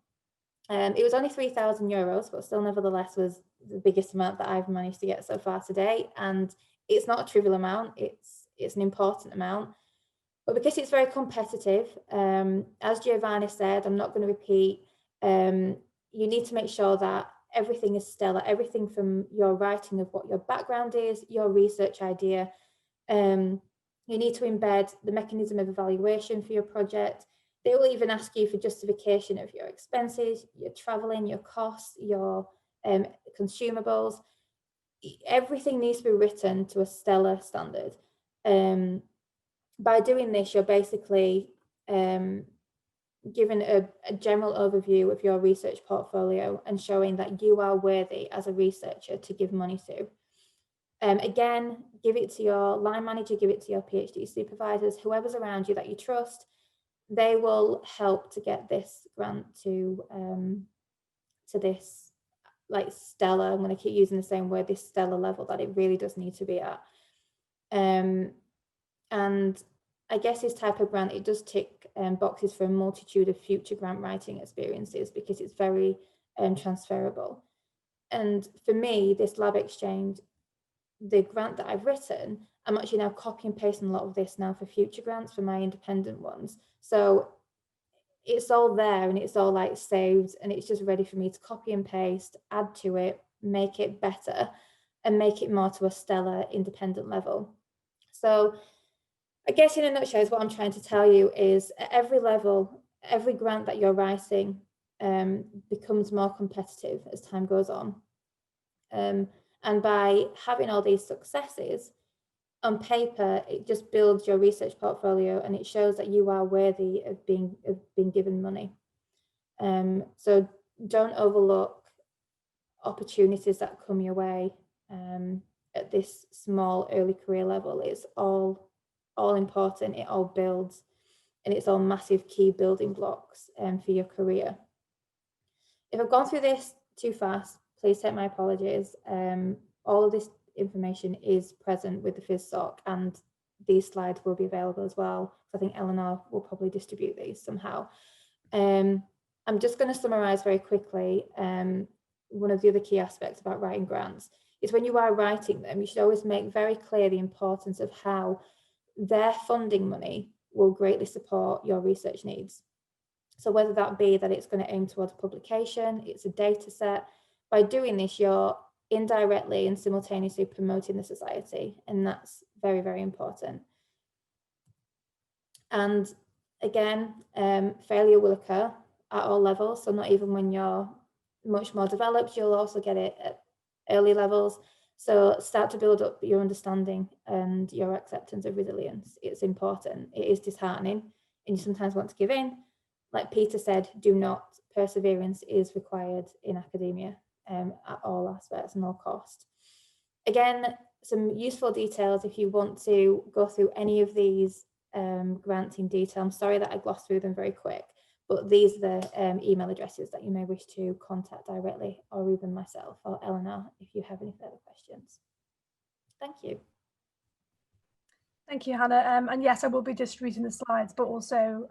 It was only €3,000, but still nevertheless was the biggest amount that I've managed to get so far today. And it's not a trivial amount, it's an important amount. But because it's very competitive, as Giovanni said, I'm not going to repeat, you need to make sure that everything is stellar, everything from your writing of what your background is, your research idea. You need to embed the mechanism of evaluation for your project. They will even ask you for justification of your expenses, your traveling, your costs, your consumables. Everything needs to be written to a stellar standard. By doing this, you're basically given a general overview of your research portfolio and showing that you are worthy as a researcher to give money to. Again, give it to your line manager, give it to your PhD supervisors, whoever's around you that you trust. They will help to get this grant to this like stellar, I'm going to keep using the same word, this stellar level that it really does need to be at. And I guess this type of grant, it does tick boxes for a multitude of future grant writing experiences because it's very transferable. And for me, this lab exchange, the grant that I've written, I'm actually now copy and pasting a lot of this now for future grants for my independent ones. So it's all there and it's all like saved and it's just ready for me to copy and paste, add to it, make it better and make it more to a stellar independent level. So I guess in a nutshell, what I'm trying to tell you is at every level, every grant that you're writing becomes more competitive as time goes on. And by having all these successes, on paper, it just builds your research portfolio and it shows that you are worthy of being given money. So don't overlook opportunities that come your way at this small early career level. It's all important, it all builds, and it's all massive key building blocks for your career. If I've gone through this too fast, please take my apologies. All of this information is present with the PhysSoc and these slides will be available as well. I think Eleanor will probably distribute these somehow. I'm just going to summarize very quickly. One of the other key aspects about writing grants is when you are writing them, you should always make very clear the importance of how their funding money will greatly support your research needs. So whether that be that it's going to aim towards publication, it's a data set. By doing this, you're indirectly and simultaneously promoting the society, and that's very, very important. And again, failure will occur at all levels, so not even when you're much more developed, you'll also get it at early levels. So start to build up your understanding and your acceptance of resilience. It's important. It is disheartening, and you sometimes want to give in. Like Peter said, do not. Perseverance is required in academia at all aspects and all cost. Again, some useful details if you want to go through any of these grants in detail. I'm sorry that I glossed through them very quick, But these are the email addresses that you may wish to contact directly, or even myself or Eleanor if you have any further questions. Thank you. Thank you, Hannah. And yes, I will be distributing the slides, but also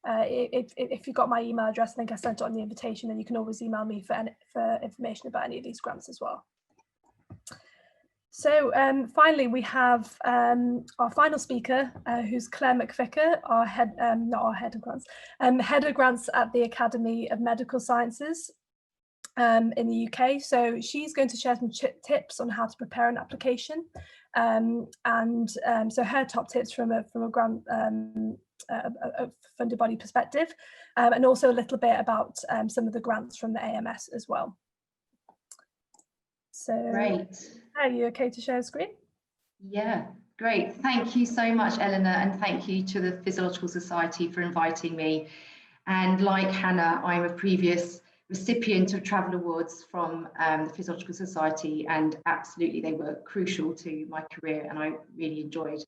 if you got my email address, I think I sent it on the invitation, then you can always email me for information about any of these grants as well. So finally, we have our final speaker, who's Clare McVicker, our head, not our head of grants, head of grants at the Academy of Medical Sciences in the UK. So she's going to share some tips on how to prepare an application, so her top tips from a grant a funded body perspective, and also a little bit about some of the grants from the AMS as well. So great. Are you okay to share a screen? Yeah, great. Thank you so much, Eleanor, and thank you to the Physiological Society for inviting me. And like Hannah, I'm a previous recipient of Travel Awards from the Physiological Society, and absolutely they were crucial to my career, and I really enjoyed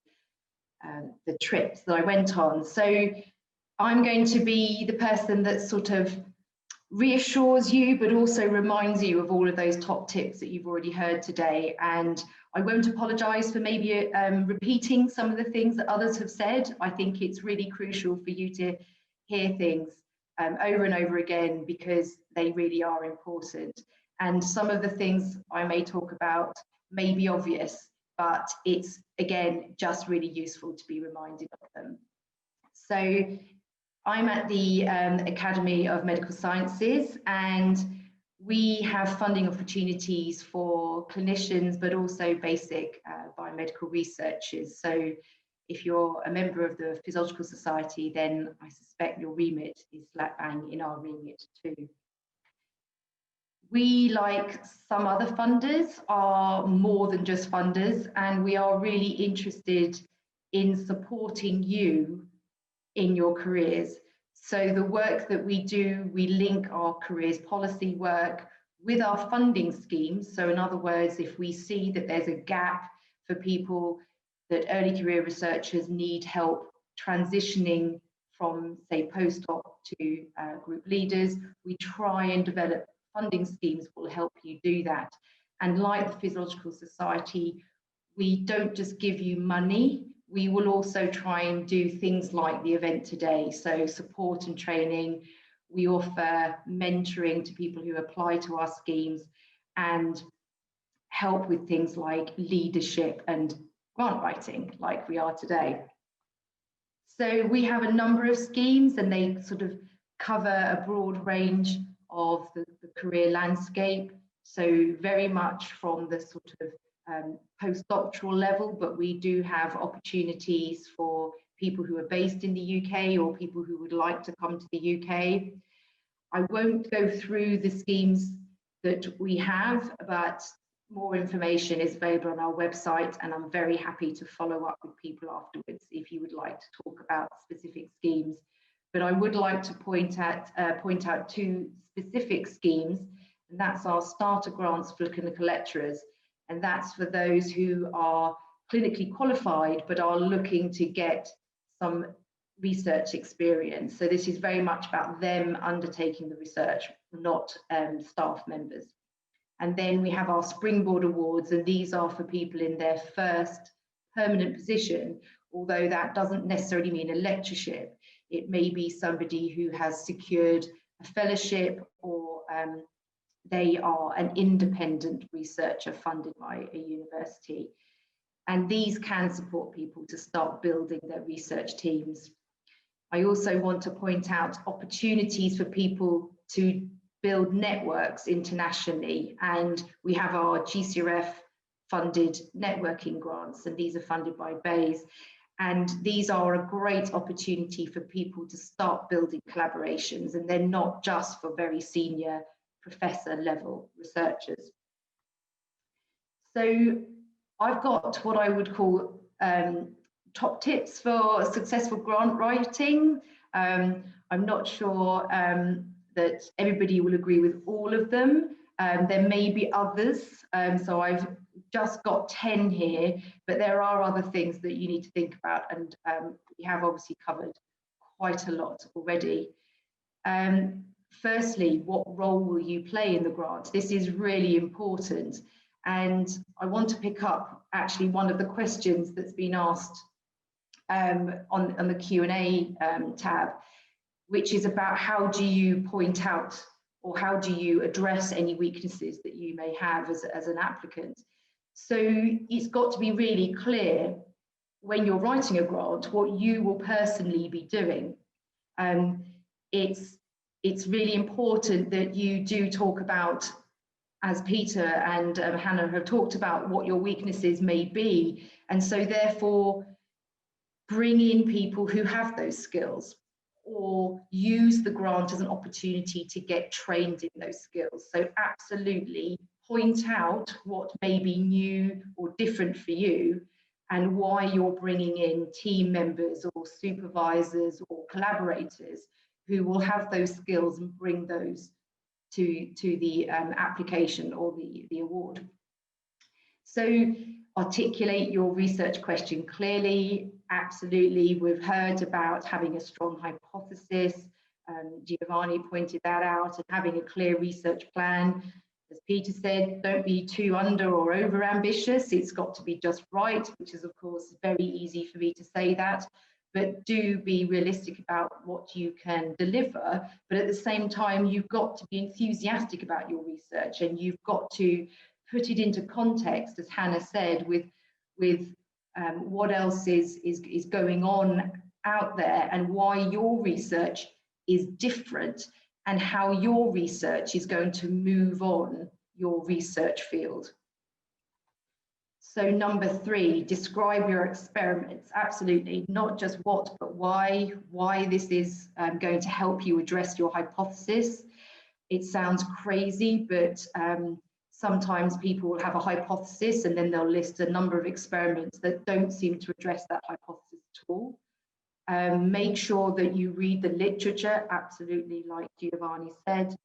the trips that I went on. So I'm going to be the person that sort of reassures you, but also reminds you of all of those top tips that you've already heard today. And I won't apologise for maybe repeating some of the things that others have said. I think it's really crucial for you to hear things over and over again, because they really are important. And some of the things I may talk about may be obvious, but it's, again, just really useful to be reminded of them. So I'm at the Academy of Medical Sciences, and we have funding opportunities for clinicians, but also basic biomedical researchers. So if you're a member of the Physiological Society, then I suspect your remit is slap bang in our remit too. We, like some other funders, are more than just funders, and we are really interested in supporting you in your careers. So the work that we do, we link our careers policy work with our funding schemes. So in other words, if we see that there's a gap for people, that early career researchers need help transitioning from, say, postdoc to group leaders, we try and develop funding schemes that will help you do that. And like the Physiological Society, we don't just give you money, we will also try and do things like the event today. So support and training, we offer mentoring to people who apply to our schemes, and help with things like leadership and grant writing, like we are today. So we have a number of schemes, and they sort of cover a broad range of the career landscape. So very much from the sort of postdoctoral level, but we do have opportunities for people who are based in the UK or people who would like to come to the UK. I won't go through the schemes that we have, but more information is available on our website, and I'm very happy to follow up with people afterwards if you would like to talk about specific schemes. But I would like to point out two specific schemes, and that's our starter grants for clinical lecturers. And that's for those who are clinically qualified but are looking to get some research experience. So this is very much about them undertaking the research, not staff members. And then we have our Springboard Awards, and these are for people in their first permanent position, although that doesn't necessarily mean a lectureship. It may be somebody who has secured a fellowship, or they are an independent researcher funded by a university. And these can support people to start building their research teams. I also want to point out opportunities for people to build networks internationally. And we have our GCRF funded networking grants, and these are funded by BAYS. And these are a great opportunity for people to start building collaborations, and they're not just for very senior professor level researchers. So I've got what I would call top tips for successful grant writing. I'm not sure that everybody will agree with all of them. There may be others, so I've just got 10 here, but there are other things that you need to think about, and we have obviously covered quite a lot already. Firstly, what role will you play in the grant? This is really important. And I want to pick up actually one of the questions that's been asked on the Q&A tab, which is about how do you point out or how do you address any weaknesses that you may have as an applicant. So it's got to be really clear when you're writing a grant what you will personally be doing. It's really important that you do talk about, as Peter and Hannah have talked about, what your weaknesses may be, and so therefore bring in people who have those skills, or use the grant as an opportunity to get trained in those skills. So absolutely point out what may be new or different for you, and why you're bringing in team members or supervisors or collaborators who will have those skills and bring those to the application or the award. So articulate your research question clearly. Absolutely, we've heard about having a strong hypothesis. Giovanni pointed that out, and having a clear research plan. As Peter said, don't be too under or over ambitious. It's got to be just right, which is of course very easy for me to say that, but do be realistic about what you can deliver. But at the same time, you've got to be enthusiastic about your research, and you've got to put it into context, as Hannah said, with what else is going on out there, and why your research is different, and how your research is going to move on your research field. So number 3, describe your experiments. Absolutely, not just what, but why this is going to help you address your hypothesis. It sounds crazy, but sometimes people will have a hypothesis and then they'll list a number of experiments that don't seem to address that hypothesis at all. Make sure that you read the literature, absolutely, like Giovanni said.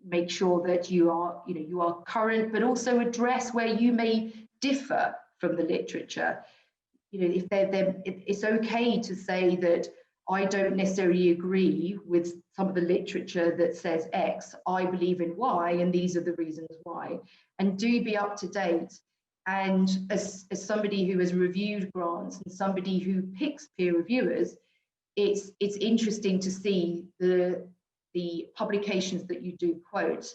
Make sure that you are current, but also address where you may differ from the literature. If it's okay to say that I don't necessarily agree with some of the literature that says X, I believe in Y, and these are the reasons why. And do be up to date. And as somebody who has reviewed grants and somebody who picks peer reviewers, it's interesting to see the publications that you do quote,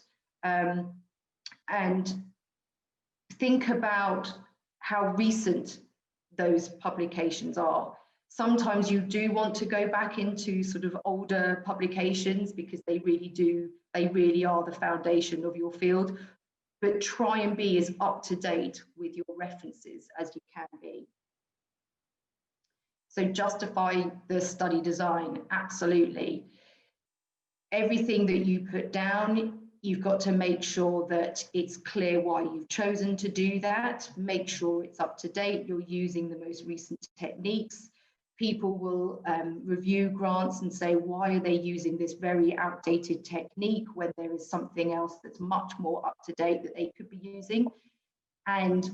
and think about how recent those publications are. Sometimes you do want to go back into sort of older publications because they really are the foundation of your field, but try and be as up to date with your references as you can be. So justify the study design, absolutely. Everything that you put down, you've got to make sure that it's clear why you've chosen to do that. Make sure it's up to date, you're using the most recent techniques. People will review grants and say, why are they using this very outdated technique when there is something else that's much more up to date that they could be using? And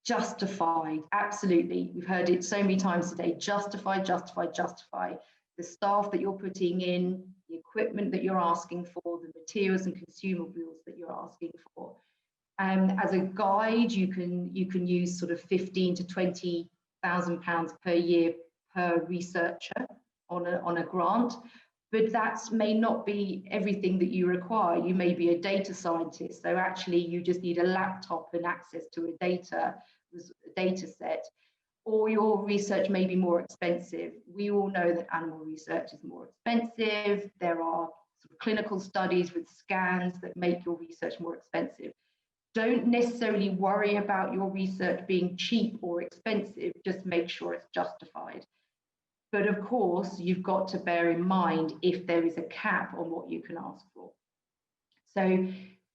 justify, absolutely. We've heard it so many times today. Justify, justify, justify. The staff that you're putting in, the equipment that you're asking for, the materials and consumables that you're asking for. And as a guide, you can use sort of £15,000 to £20,000 per year per researcher on a grant, but that may not be everything that you require. You may be a data scientist, so actually you just need a laptop and access to a data set. Or your research may be more expensive. We all know that animal research is more expensive. There are sort of clinical studies with scans that make your research more expensive. Don't necessarily worry about your research being cheap or expensive, just make sure it's justified. But of course, you've got to bear in mind if there is a cap on what you can ask for. So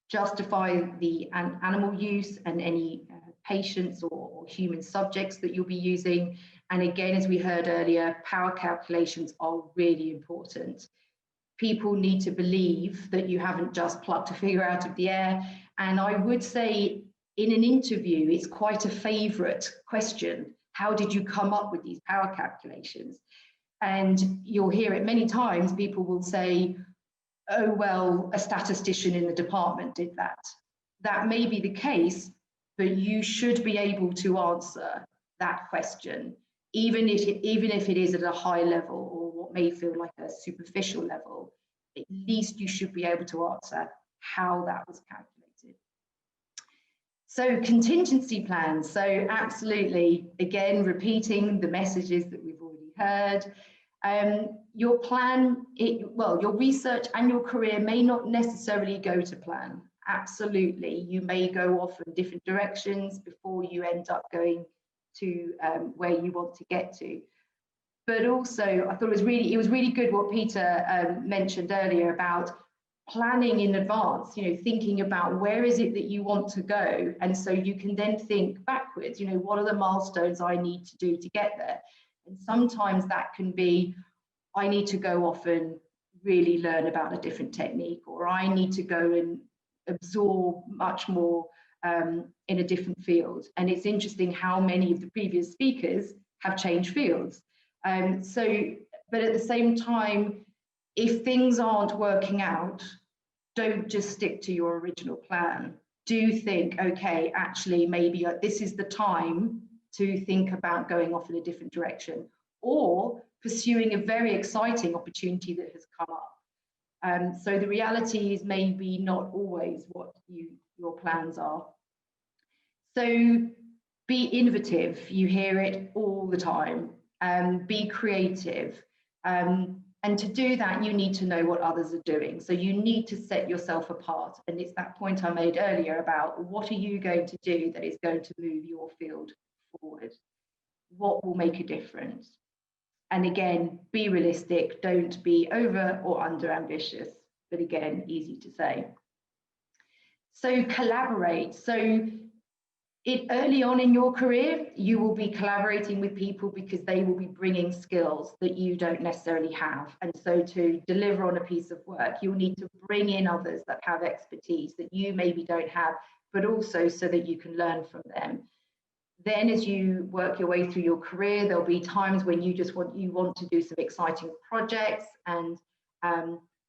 justify the animal use and any patients or human subjects that you'll be using. And again, as we heard earlier, power calculations are really important. People need to believe that you haven't just plucked a figure out of the air. And I would say in an interview, it's quite a favorite question. How did you come up with these power calculations? And you'll hear it many times. People will say, oh, well, a statistician in the department did that. That may be the case, but you should be able to answer that question, even if it is at a high level or what may feel like a superficial level. At least you should be able to answer how that was calculated. So contingency plans. So absolutely, again, repeating the messages that we've already heard. Your plan, your research and your career may not necessarily go to plan. Absolutely, you may go off in different directions before you end up going to where you want to get to. But also, I thought it was really good what Peter mentioned earlier about planning in advance. Thinking about where is it that you want to go, and so you can then think backwards. What are the milestones I need to do to get there? And sometimes that can be, I need to go off and really learn about a different technique, or I need to go and absorb much more in a different field. And it's interesting how many of the previous speakers have changed fields. But at the same time, if things aren't working out, don't just stick to your original plan. Do think, okay, actually, maybe this is the time to think about going off in a different direction, or pursuing a very exciting opportunity that has come up. So the reality is maybe not always what your plans are. So be innovative. You hear it all the time. Be creative. And to do that, you need to know what others are doing. So you need to set yourself apart. And it's that point I made earlier about what are you going to do that is going to move your field forward? What will make a difference? And again, be realistic. Don't be over or under ambitious, but again, easy to say. So collaborate. So early on in your career, you will be collaborating with people because they will be bringing skills that you don't necessarily have. And so to deliver on a piece of work, you'll need to bring in others that have expertise that you maybe don't have, but also so that you can learn from them. Then as you work your way through your career, there'll be times when you want to do some exciting projects. And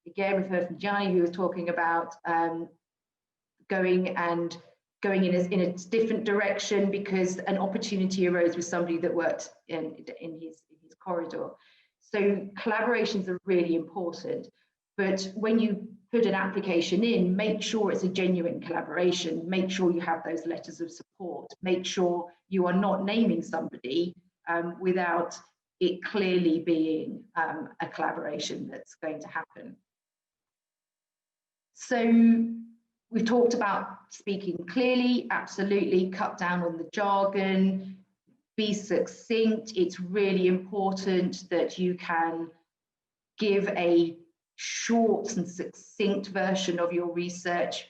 again, we've heard from Gianni, who was talking about going in a different direction because an opportunity arose with somebody that worked in his corridor. So collaborations are really important. But when you put an application in, make sure it's a genuine collaboration. Make sure you have those letters of support. Make sure you are not naming somebody without it clearly being a collaboration that's going to happen. So we've talked about speaking clearly, absolutely, cut down on the jargon, be succinct. It's really important that you can give a short and succinct version of your research.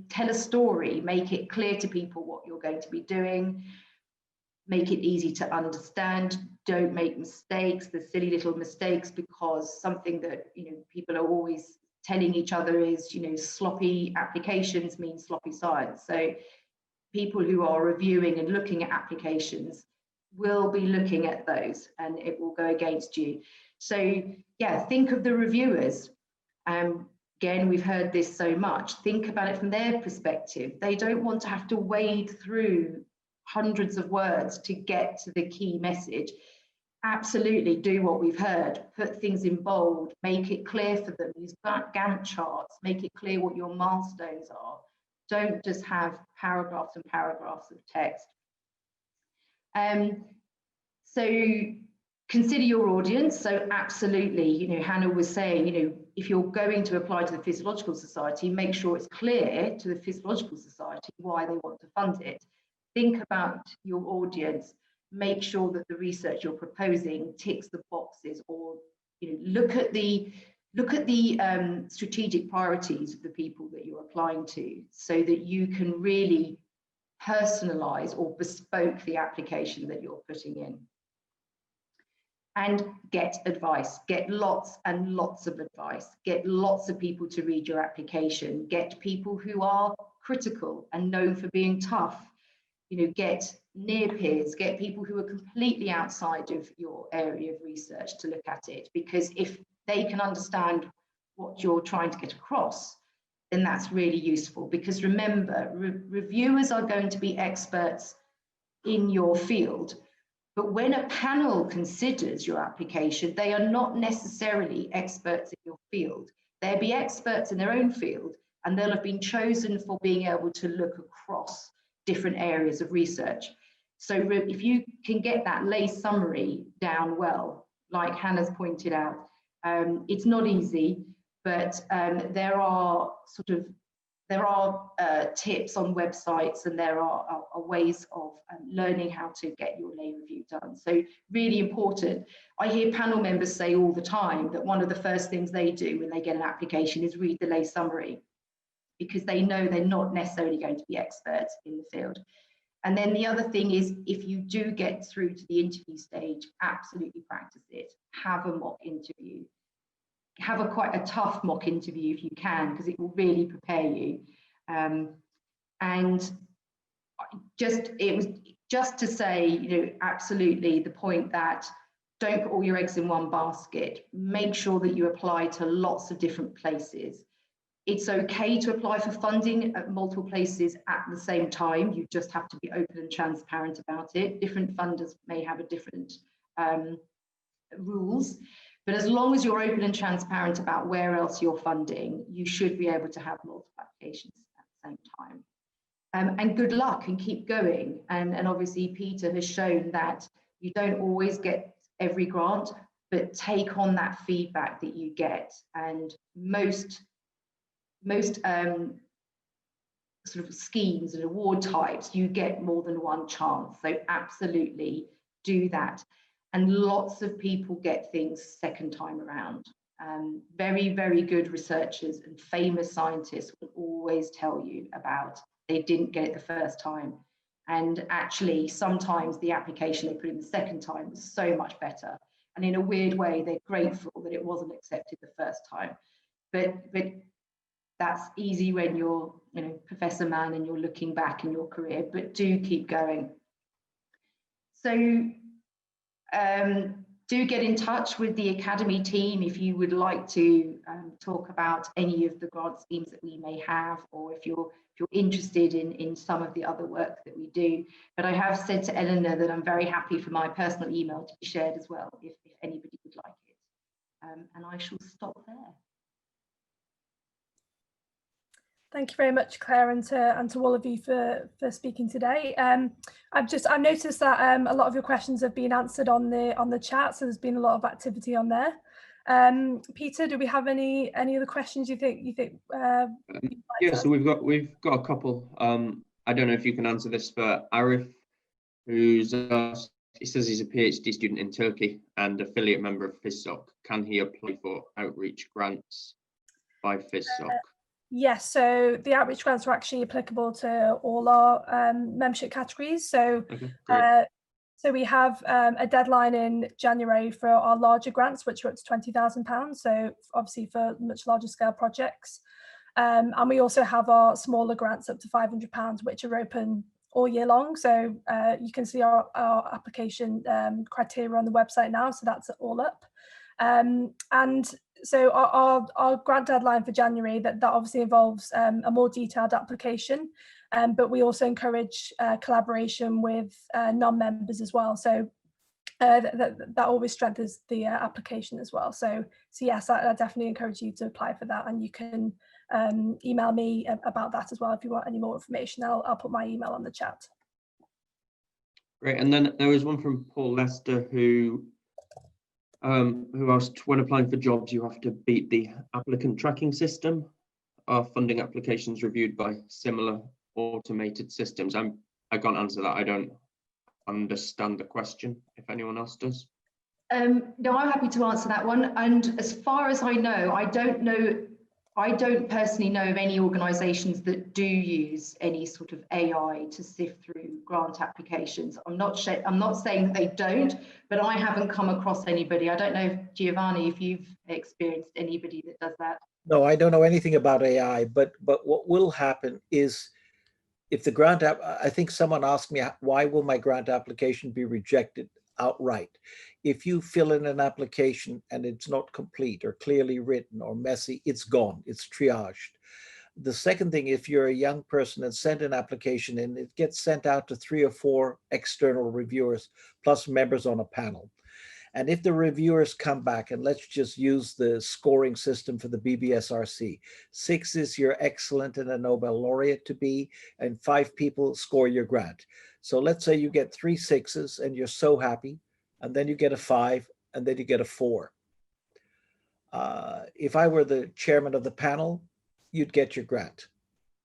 Tell a story, make it clear to people what you're going to be doing, make it easy to understand. Don't make mistakes, the silly little mistakes, because something that people are always telling each other is, sloppy applications mean sloppy science. So people who are reviewing and looking at applications will be looking at those and it will go against you. So yeah, think of the reviewers. Again, we've heard this so much. Think about it from their perspective. They don't want to have to wade through hundreds of words to get to the key message. Absolutely do what we've heard, put things in bold, make it clear for them, use Gantt charts, make it clear what your milestones are. Don't just have paragraphs and paragraphs of text. So consider your audience. So absolutely, Hannah was saying, if you're going to apply to the Physiological Society, make sure it's clear to the Physiological Society why they want to fund it. Think about your audience. Make sure that the research you're proposing ticks the boxes, or look at the strategic priorities of the people that you're applying to, so that you can really personalize or bespoke the application that you're putting in. And get advice, get lots and lots of advice, get lots of people to read your application, get people who are critical and known for being tough. Get near peers, get people who are completely outside of your area of research to look at it, because if they can understand what you're trying to get across, then that's really useful. Because remember, reviewers are going to be experts in your field, but when a panel considers your application, they are not necessarily experts in your field. They'll be experts in their own field, and they'll have been chosen for being able to look across different areas of research. So if you can get that lay summary down well, like Hannah's pointed out, it's not easy, but there are tips on websites, and there are ways of learning how to get your lay review done. So really important. I hear panel members say all the time that one of the first things they do when they get an application is read the lay summary, because they know they're not necessarily going to be experts in the field. And then the other thing is, if you do get through to the interview stage, absolutely practice it. Have a mock interview. Have quite a tough mock interview if you can, because it will really prepare you. And it was just to say, you know, absolutely the point that don't put all your eggs in one basket. Make sure that you apply to lots of different places. It's okay to apply for funding at multiple places at the same time. You just have to be open and transparent about it. Different funders may have a different rules, but as long as you're open and transparent about where else you're funding, you should be able to have multiple applications at the same time. And good luck, and keep going. And obviously Peter has shown that you don't always get every grant, but take on that feedback that you get. And most sort of schemes and award types, you get more than one chance. So absolutely do that. And lots of people get things second time around. Very, very good researchers and famous scientists will always tell you about they didn't get it the first time. And actually, sometimes the application they put in the second time was so much better. And in a weird way, they're grateful that it wasn't accepted the first time. But that's easy when you're, you know, Professor Mann and you're looking back in your career, but do keep going. So do get in touch with the Academy team if you would like to talk about any of the grant schemes that we may have, or if you're interested in some of the other work that we do. But I have said to Eleanor that I'm very happy for my personal email to be shared as well, if anybody would like it. And I shall stop there. Thank you very much, Claire, and to all of you for speaking today. I've noticed that a lot of your questions have been answered on the chat, so there's been a lot of activity on there. Peter, do we have any other questions you think? Yeah, so we've got a couple. I don't know if you can answer this for Arif, who's he says he's a PhD student in Turkey and affiliate member of FISSOC. Can he apply for outreach grants by FISSOC? Yes, so the outreach grants are actually applicable to all our membership categories. So, okay, so we have a deadline in January for our larger grants, which are up to £20,000. So obviously for much larger scale projects. And we also have our smaller grants up to £500, which are open all year long. So you can see our application criteria on the website now. So that's all up. And so our grant deadline for January, that obviously involves a more detailed application, but we also encourage collaboration with non-members as well. So that always strengthens the application as well. So yes, I definitely encourage you to apply for that, and you can email me about that as well if you want any more information. I'll put my email on the chat. Great, and then there was one from Paul Lester who asked, when applying for jobs, you have to beat the applicant tracking system. Are funding applications reviewed by similar automated systems? I can't answer that. I don't understand the question, if anyone else does. No, I'm happy to answer that one. And as far as I know, I don't personally know of any organisations that do use any sort of AI to sift through grant applications. I'm not saying that they don't, but I haven't come across anybody. I don't know, Giovanni, if you've experienced anybody that does that. No, I don't know anything about AI, but what will happen is if the grant, I think someone asked me, why will my grant application be rejected outright? If you fill in an application and it's not complete or clearly written or messy, it's gone, it's triaged. The second thing, if you're a young person and send an application in, it gets sent out to 3 or 4 external reviewers plus members on a panel. And if the reviewers come back, and let's just use the scoring system for the BBSRC, 6 is you're excellent and a Nobel laureate to be, and 5 people score your grant. So let's say you get 3 6s and you're so happy, and then you get a 5, and then you get a 4. If I were the chairman of the panel, you'd get your grant.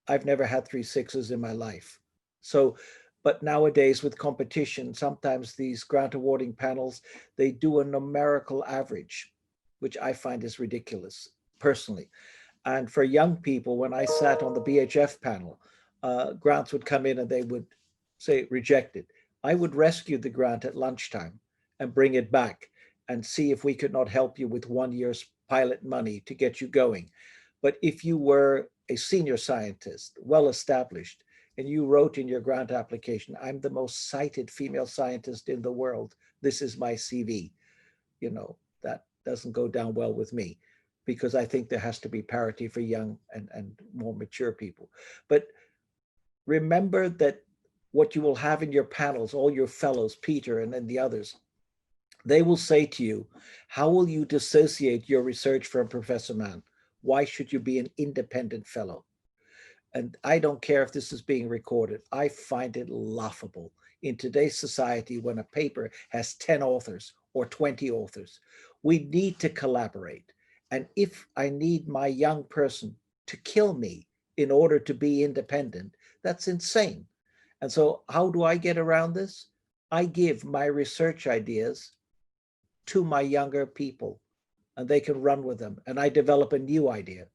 I've never had 3 6s in my life. So, but nowadays with competition, sometimes these grant awarding panels, they do a numerical average, which I find is ridiculous personally. And for young people, when I sat on the BHF panel, grants would come in and they would say rejected. I would rescue the grant at lunchtime and bring it back and see if we could not help you with 1 year's pilot money to get you going. But if you were a senior scientist, well-established, and you wrote in your grant application, I'm the most cited female scientist in the world, this is my CV, you know, that doesn't go down well with me, because I think there has to be parity for young and more mature people. But remember that what you will have in your panels, all your fellows, Peter and then the others, they will say to you, how will you dissociate your research from Professor Mann? Why should you be an independent fellow? And I don't care if this is being recorded. I find it laughable in today's society when a paper has 10 authors or 20 authors. We need to collaborate. And if I need my young person to kill me in order to be independent, that's insane. And so how do I get around this? I give my research ideas to my younger people and they can run with them. And I develop a new idea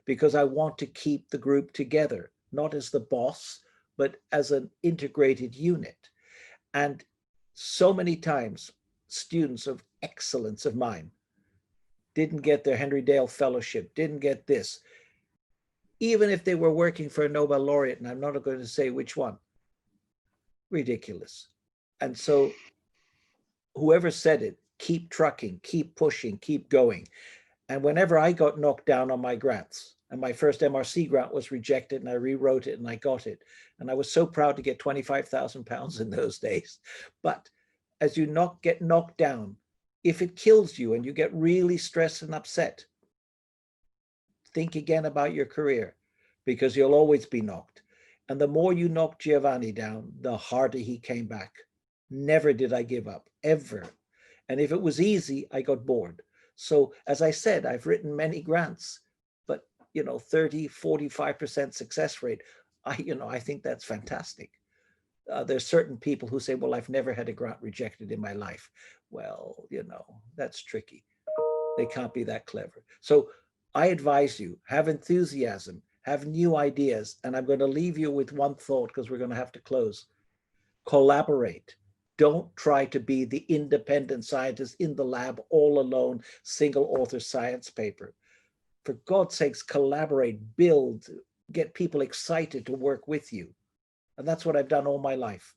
because I want to keep the group together, not as the boss, but as an integrated unit. And so many times, students of excellence of mine didn't get their Henry Dale Fellowship, didn't get this, even if they were working for a Nobel laureate, and I'm not going to say which one. Ridiculous. And so whoever said it, keep trucking, keep pushing, keep going. And whenever I got knocked down on my grants, and my first MRC grant was rejected and I rewrote it and I got it. And I was so proud to get £25,000 in those days. But as you get knocked down, if it kills you and you get really stressed and upset, think again about your career because you'll always be knocked. And the more you knocked Giovanni down, the harder he came back. Never did I give up, ever. And if it was easy, I got bored. So as I said, I've written many grants, but 30, 45% success rate. I think that's fantastic. There's certain people who say, well, I've never had a grant rejected in my life. Well, that's tricky. They can't be that clever. So I advise you, have enthusiasm, have new ideas. And I'm going to leave you with one thought because we're going to have to close. Collaborate. Don't try to be the independent scientist in the lab, all alone, single author science paper. For God's sakes, collaborate, build, get people excited to work with you. And that's what I've done all my life.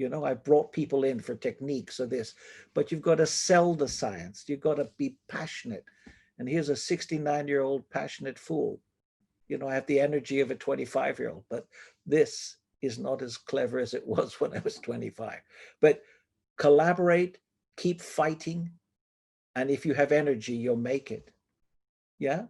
I've brought people in for techniques of this, but you've got to sell the science. You've got to be passionate. And here's a 69-year-old passionate fool. I have the energy of a 25-year-old, but this is not as clever as it was when I was 25. But collaborate, keep fighting. And if you have energy, you'll make it. Yeah,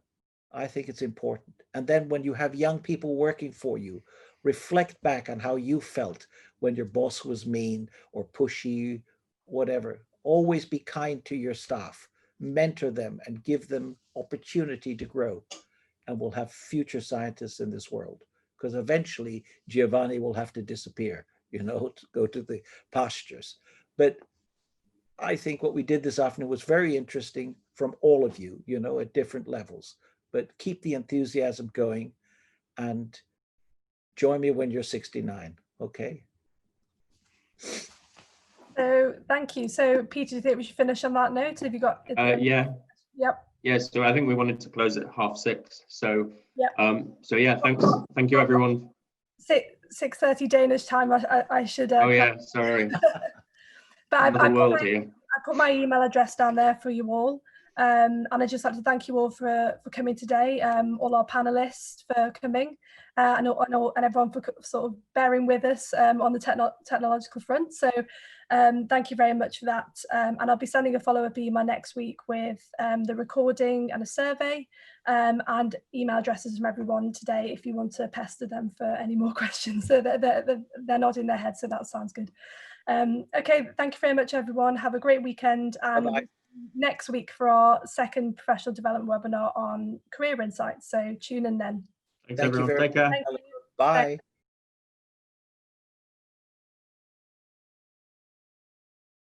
I think it's important. And then when you have young people working for you, reflect back on how you felt when your boss was mean or pushy, whatever. Always be kind to your staff, mentor them and give them opportunity to grow. And we'll have future scientists in this world because eventually Giovanni will have to disappear, to go to the pastures. But I think what we did this afternoon was very interesting from all of you, at different levels. But keep the enthusiasm going and join me when you're 69, okay? So thank you. So Peter, do you think we should finish on that note? Have you got? Yeah. Yep. Yeah, so I think we wanted to close at 6:30. So yep. So yeah, thank you everyone. 6:30 Danish time. I should. Oh yeah, sorry. But I World here. I put my email address down there for you all. And I'd just like to thank you all for coming today, all our panelists for coming, and everyone for sort of bearing with us on the technological front. So thank you very much for that. And I'll be sending a follow-up email next week with the recording and a survey, and email addresses from everyone today if you want to pester them for any more questions. So they're nodding their heads, so that sounds good. Okay, thank you very much, everyone. Have a great weekend. And next week for our second professional development webinar on career insights. So tune in then. Thanks everyone. Take care. Bye.